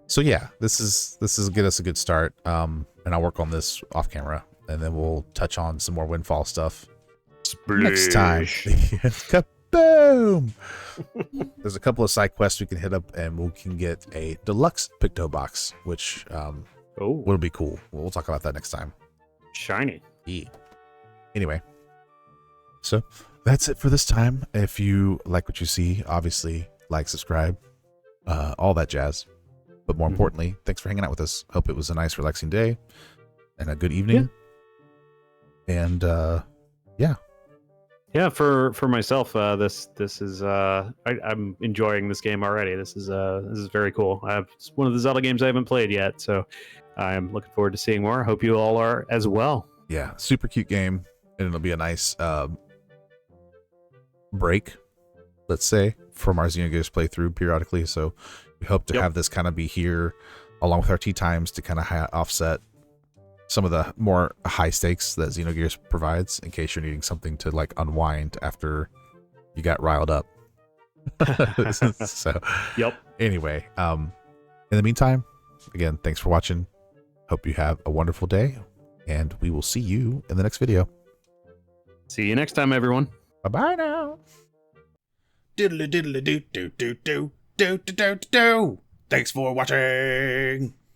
So yeah, this is get us a good start. And I'll work on this off camera, and then we'll touch on some more Windfall stuff next time. Kaboom! There's a couple of side quests we can hit up, and we can get a deluxe Picto box, which will be cool. We'll talk about that next time. Shiny. Yeah. Anyway, so that's it for this time. If you like what you see, obviously like, subscribe, all that jazz. But more importantly, thanks for hanging out with us. Hope it was a nice, relaxing day and a good evening. Yeah. And yeah, for myself, this is I'm enjoying this game already. This is very cool. It's one of the Zelda games I haven't played yet, so I'm looking forward to seeing more. Hope you all are as well. Yeah, super cute game, and it'll be a nice break, let's say, from our Xenogears playthrough periodically. So we hope to have this kind of be here along with our tea times to kind of offset some of the more high stakes that Xenogears provides, in case you're needing something to like unwind after you got riled up. So anyway, in the meantime, again, thanks for watching. Hope you have a wonderful day, and we will see you in the next video. See you next time, everyone. Bye-bye now. Diddly diddly do do do do do do do do. Thanks for watching.